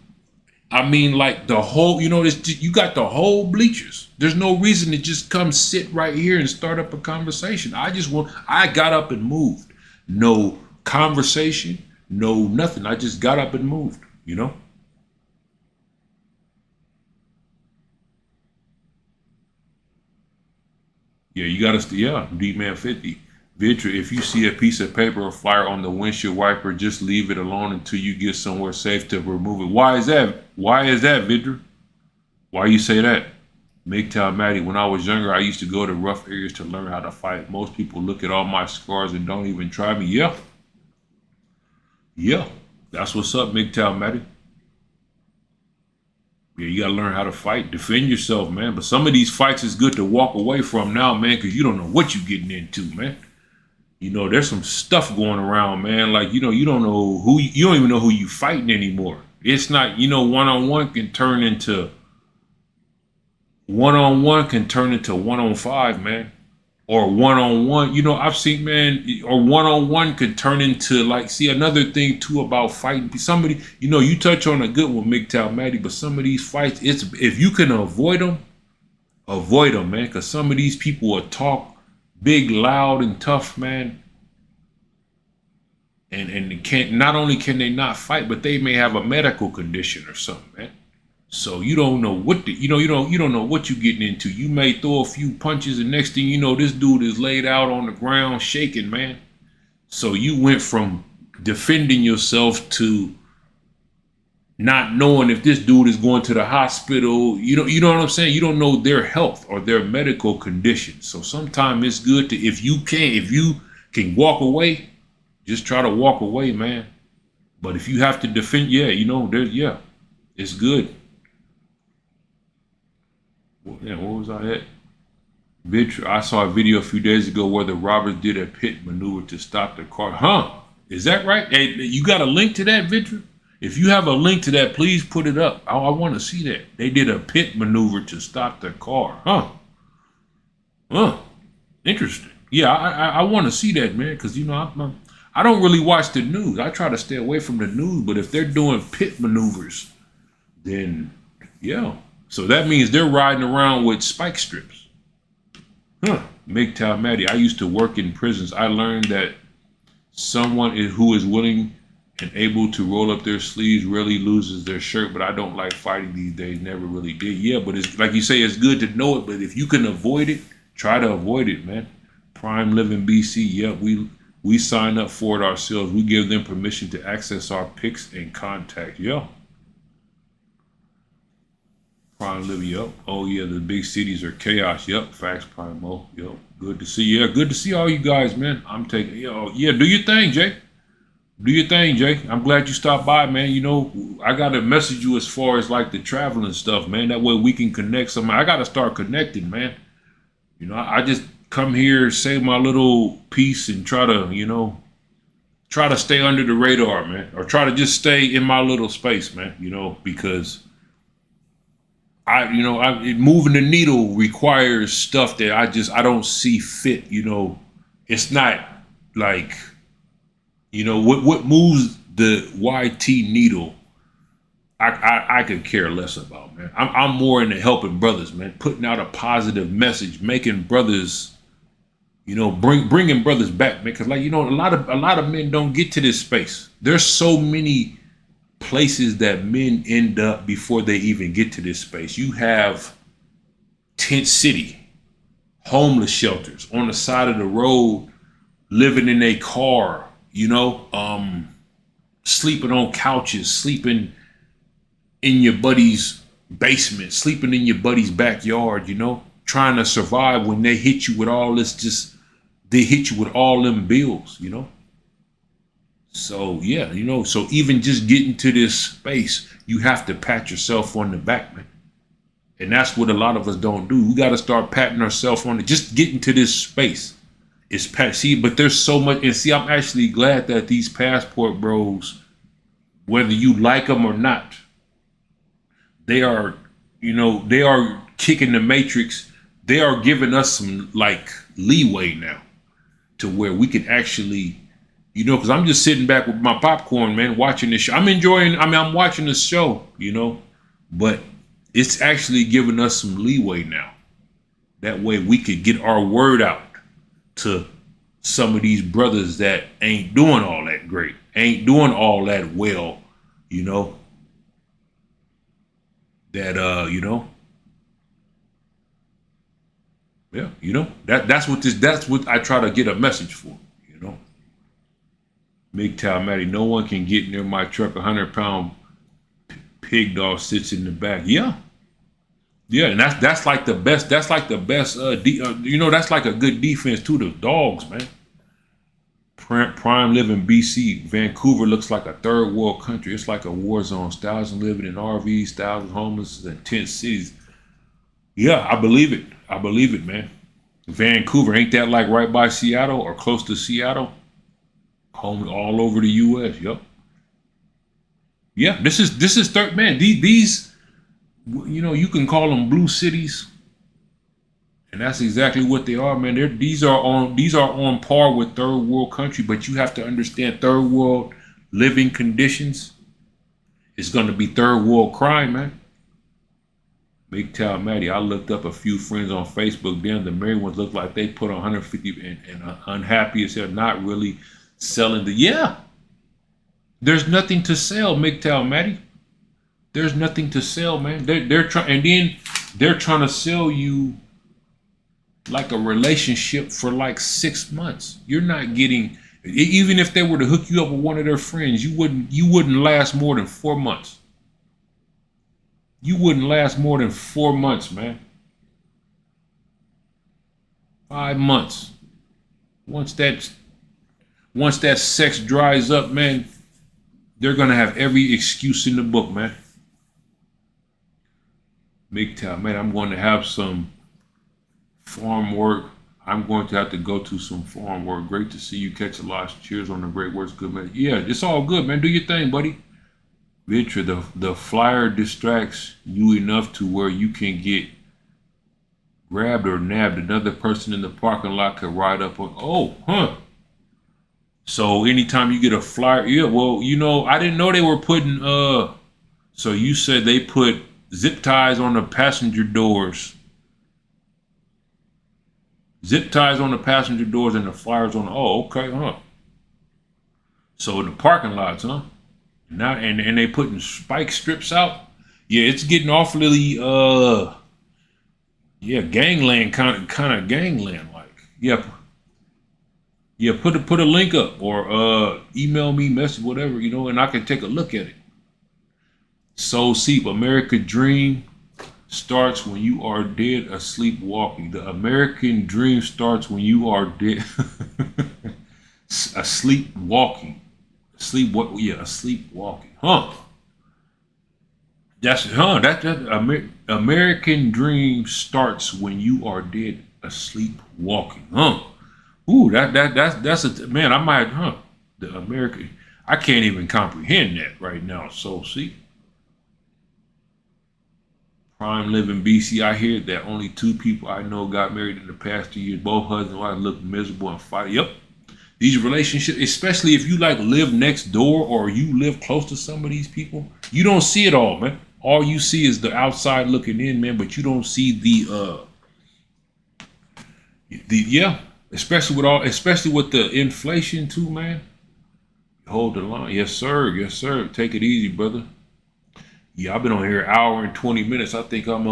I mean, like the whole, you got the whole bleachers. There's no reason to just come sit right here and start up a conversation. I got up and moved. No conversation, no nothing. I just got up and moved, Yeah, you got to, D-Man 50. Vitra, if you see a piece of paper or flyer on the windshield wiper, just leave it alone until you get somewhere safe to remove it. Why is that, Vitra? Why you say that? MGTOW Maddie, when I was younger, I used to go to rough areas to learn how to fight. Most people look at all my scars and don't even try me. Yeah. That's what's up, MGTOW Maddie. Yeah, you gotta learn how to fight, defend yourself, man. But some of these fights is good to walk away from now, man, because you don't know what you're getting into, man. There's some stuff going around, man. Like, you don't know you don't even know who you fighting anymore. It's not, one-on-one can turn into 1-on-5, man. Or one-on-one, I've seen, man, or one-on-one could turn into another thing too about fighting somebody. You touch on a good one, MGTOW Maddie, but some of these fights, if you can avoid them, man, because some of these people will talk big, loud, and tough, man. And not only can they not fight, but they may have a medical condition or something, man. So you don't know what you don't know what you're getting into. You may throw a few punches, and next thing you know, this dude is laid out on the ground shaking, man. So you went from defending yourself to not knowing if this dude is going to the hospital. You know what I'm saying? You don't know their health or their medical condition. So sometimes it's good to, if you can walk away, just try to walk away, man. But if you have to defend, it's good. Yeah, where was I at? I saw a video a few days ago where the robbers did a pit maneuver to stop the car. Huh? Is that right? Hey, you got a link to that, Victor? If you have a link to that, please put it up. I want to see that. They did a pit maneuver to stop the car. Huh? Interesting. Yeah, I want to see that, man, because, I don't really watch the news. I try to stay away from the news, but if they're doing pit maneuvers, then, yeah. So that means they're riding around with spike strips. MGTOW Maddie, I used to work in prisons. I learned that someone who is willing and able to roll up their sleeves rarely loses their shirt, but I don't like fighting these days. Never really did. Yeah, but it's like you say, it's good to know it, but if you can avoid it, try to avoid it, man. Prime Living BC, yeah, we sign up for it ourselves. We give them permission to access our pics and contact. Yeah. Prime Living, yep. Oh yeah, the big cities are chaos. Yep. Facts, Primo. Yep. Good to see you. Yeah, good to see all you guys, man. I'm taking, yeah, do your thing, Jay. Do your thing, Jay. I'm glad you stopped by, man. I got to message you as far as like the traveling stuff, man. That way we can connect some. I got to start connecting, man. I just come here, say my little piece and try to stay under the radar, man. Or try to just stay in my little space, man, because moving the needle requires stuff that I don't see fit, It's not like, what moves the YT needle, I could care less about, man. I'm more into helping brothers, man, putting out a positive message, making brothers, bringing brothers back, man. Because a lot of men don't get to this space. There's so many places that men end up before they even get to this space. You have tent city, homeless shelters on the side of the road, living in a car. Sleeping on couches, sleeping in your buddy's basement, sleeping in your buddy's backyard, trying to survive when they hit you with all this, they hit you with all them bills, So, yeah, so even just getting to this space, you have to pat yourself on the back, man. And that's what a lot of us don't do. We got to start patting ourselves on it, just getting to this space. But there's so much, and I'm actually glad that these passport bros, whether you like them or not, they are kicking the matrix. They are giving us some leeway now to where we can actually, because I'm just sitting back with my popcorn, man, watching this show. I'm watching this show, but it's actually giving us some leeway now. That way we could get our word out to some of these brothers that ain't doing all that great, ain't doing all that well, that's what I try to get a message for, MGTOW Matty, no one can get near my truck. 100-pound pig dog sits in the back. Yeah, and that's like the best. That's like the best. That's like a good defense to the dogs, man. Prime Living BC, Vancouver looks like a third world country. It's like a war zone. Thousands living in RVs, thousands homeless in tent cities. Yeah, I believe it. I believe it, man. Vancouver, ain't that like right by Seattle or close to Seattle? Home all over the U.S. Yep. Yeah, this is third, man. These, you can call them blue cities, and that's exactly what they are, man. These are on par with third world country, but you have to understand third world living conditions. It's going to be third world crime, man. MGTOW Maddie, I looked up a few friends on Facebook. Damn, the married ones look like they put on 150 and unhappy as hell, not really selling yeah. There's nothing to sell, MGTOW Maddie. There's nothing to sell, man. They're trying, and then they're trying to sell you like a relationship for 6 months. You're not getting, even if they were to hook you up with one of their friends, you wouldn't last more than 4 months. You wouldn't last more than 4 months, man. 5 months. Once that sex dries up, man, they're gonna have every excuse in the book, man. MGTOW, man, I'm going to have some farm work. I'm going to have to go to some farm work. Great to see you. Catch a lot. Cheers on the great works. Good, man. Yeah, it's all good, man. Do your thing, buddy. Vitra, the flyer distracts you enough to where you can get grabbed or nabbed. Another person in the parking lot could ride up on. Oh, huh. So anytime you get a flyer, yeah, well, you know, I didn't know they were putting, so you said they put zip ties on the passenger doors. Zip ties on the passenger doors and the flyers on, oh, okay, huh. So in the parking lots, huh? Now, and they putting spike strips out. Yeah, it's getting awfully, yeah, gangland, kind of gangland like. Yeah. Yeah, put a link up or email me, message, whatever, you know, and I can take a look at it. Soul Seep, America Dream starts when you are dead asleep walking. The American dream starts when you are dead asleep walking. Asleep walking. Huh. That American dream starts when you are dead asleep walking. Huh. Ooh, that's a man. I might, huh? The American, I can't even comprehend that right now. So see, Prime Living BC. I hear that only 2 people I know got married in the past 2 years. Both husband and wife look miserable and fight. Yep, these relationships, especially if you like live next door or you live close to some of these people, you don't see it all, man. All you see is the outside looking in, man. But you don't see the yeah. Especially with the inflation too, man. Hold the line. Yes, sir. Yes, sir. Take it easy, brother. Yeah, I've been on here an hour and 20 minutes. I think I'm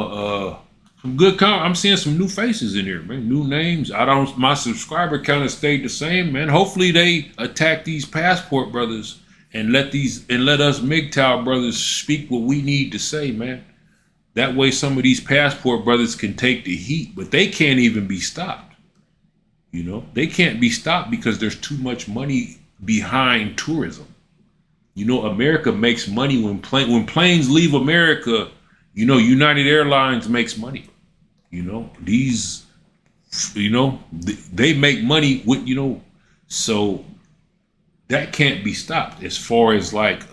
some good I'm seeing some new faces in here, man. New names. My subscriber count has stayed the same, man. Hopefully they attack these passport brothers and let us MGTOW brothers speak what we need to say, man. That way some of these passport brothers can take the heat, but they can't even be stopped. You know, they can't be stopped because there's too much money behind tourism. You know, America makes money when planes leave America. You know, United Airlines makes money. You know, they make money with, you know, so that can't be stopped as far as like,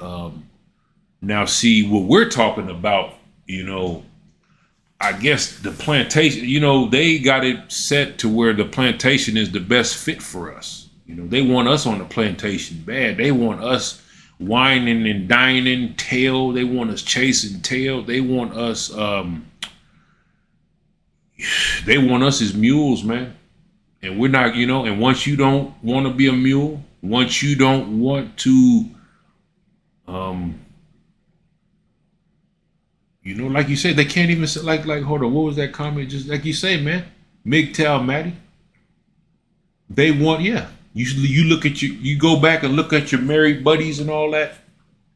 now see what we're talking about, you know, I guess the plantation, you know, they got it set to where the plantation is the best fit for us. You know, they want us on the plantation bad. They want us whining and dining tail. They want us chasing tail. They want us as mules, man. And we're not, you know, and once you don't want to be a mule, once you don't want to you know, like you said, they can't even say, like, hold on, what was that comment? Just like you say, man, MGTOW, Maddie. They want, yeah. You look at you go back and look at your married buddies and all that,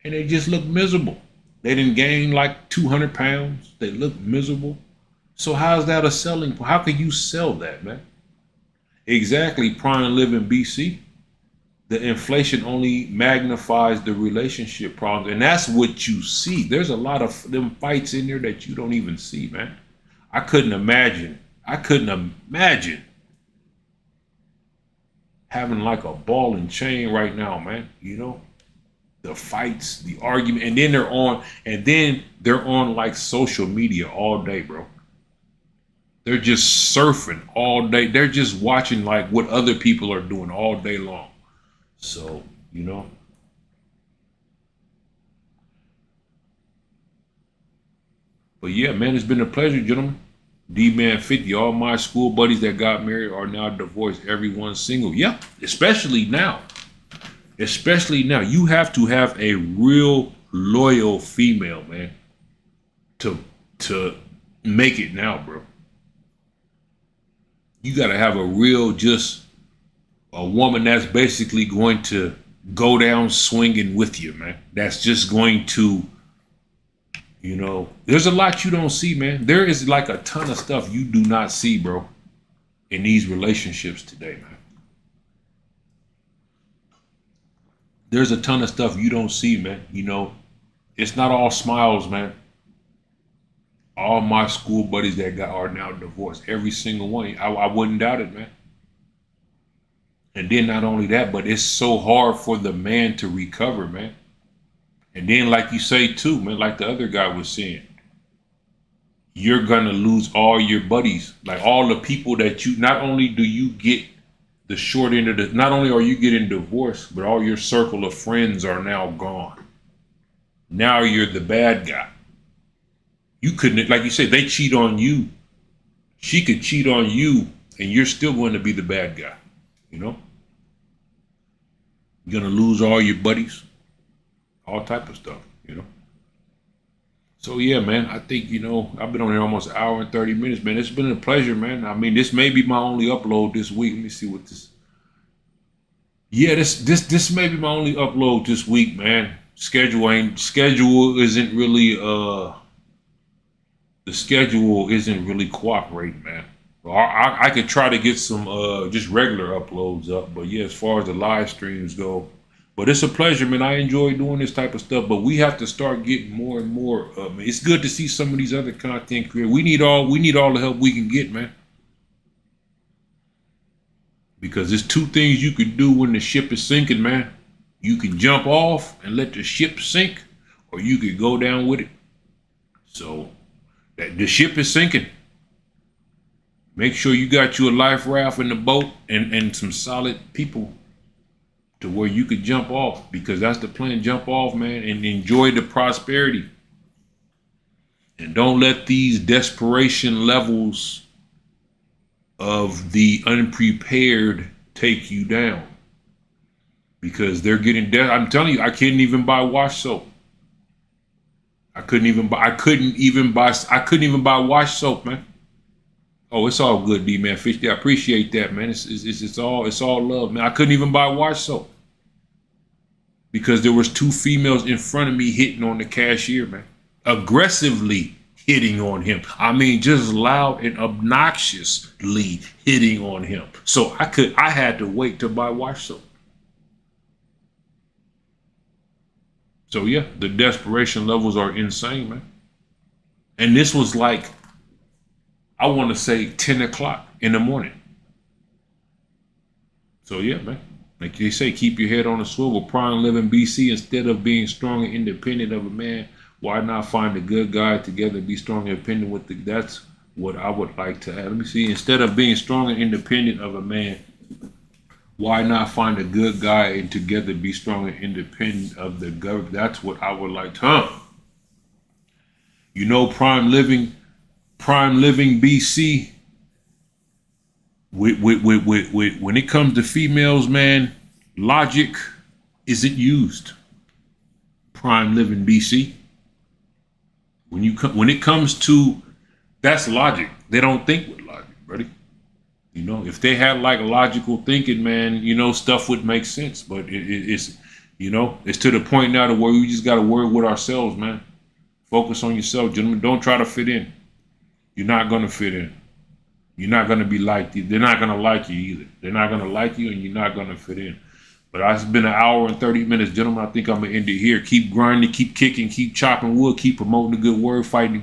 and they just look miserable. They didn't gain like 200 pounds. They look miserable. So how's that a selling? How can you sell that, man? Exactly, Prime Living BC. The inflation only magnifies the relationship problems. And that's what you see. There's a lot of them fights in there that you don't even see, man. I couldn't imagine having like a ball and chain right now, man. You know, the fights, the argument, and then they're on like social media all day, bro. They're just surfing all day. They're just watching like what other people are doing all day long. So, you know, but yeah, man, it's been a pleasure, gentlemen. D-Man 50, all my school buddies that got married are now divorced. Everyone's single. Yeah, especially now. Especially now. You have to have a real loyal female, man, to make it now, bro. You got to have a real, just a woman that's basically going to go down swinging with you, man. That's just going to You know, there's a lot you don't see, man. There is like a ton of stuff you do not see, bro, in these relationships today, man. There's a ton of stuff you don't see, man. You know, it's not all smiles, man. All my school buddies that are now divorced, every single one. I wouldn't doubt it, man. And then not only that, but it's so hard for the man to recover, man. And then, like you say too, man, like the other guy was saying, you're gonna lose all your buddies, like all the people that you. Not only do you get the short end of the, not only are you getting divorced, but all your circle of friends are now gone. Now you're the bad guy. You couldn't, like you said, they cheat on you. She could cheat on you, and you're still going to be the bad guy. You know, you're gonna lose all your buddies, all type of stuff. You know. So yeah, man, I think, you know, I've been on here almost an hour and 30 minutes, man. It's been a pleasure, man. I mean, this may be my only upload this week. Let me see what this. Yeah, this may be my only upload this week, man. Schedule isn't really the schedule isn't really cooperating, man. I could try to get some just regular uploads up, but yeah, as far as the live streams go. But it's a pleasure, man. I enjoy doing this type of stuff, but we have to start getting more and more. It's good to see some of these other content creators. We need all the help we can get, man. Because there's two things you can do when the ship is sinking, man. You can jump off and let the ship sink, or you could go down with it. So the ship is sinking. Make sure you got you a life raft in the boat and some solid people to where you could jump off, because that's the plan. Jump off, man, and enjoy the prosperity. And don't let these desperation levels of the unprepared take you down, because they're getting I'm telling you, I couldn't even buy wash soap. I couldn't even buy wash soap, man. Oh, it's all good, D man. Fish, I appreciate that, man. It's all love, man. I couldn't even buy wash soap because there was two females in front of me hitting on the cashier, man. Aggressively hitting on him. I mean, just loud and obnoxiously hitting on him. So I had to wait to buy wash soap. So yeah, the desperation levels are insane, man. And this was like, I want to say 10 o'clock in the morning. So yeah, man. Like they say, keep your head on a swivel. Prime living BC. Instead of being strong and independent of a man, why not find a good guy together, be strong and independent with the, that's what I would like to have. Let me see. Instead of being strong and independent of a man, why not find a good guy and together be strong and independent of the government? That's what I would like to. You know, prime living BC. When it comes to females, man, logic isn't used. Prime living BC. When it comes to, that's logic. They don't think with logic, buddy. You know, if they had like logical thinking, man, you know, stuff would make sense. But it's, you know, it's to the point now to where we just got to worry with ourselves, man. Focus on yourself, gentlemen. Don't try to fit in. You're not going to fit in. You're not going to be liked. They're not going to like you either. They're not going to like you, and you're not going to fit in. But it's been an hour and 30 minutes, gentlemen. I think I'm going to end it here. Keep grinding, keep kicking, keep chopping wood, keep promoting the good word, fighting the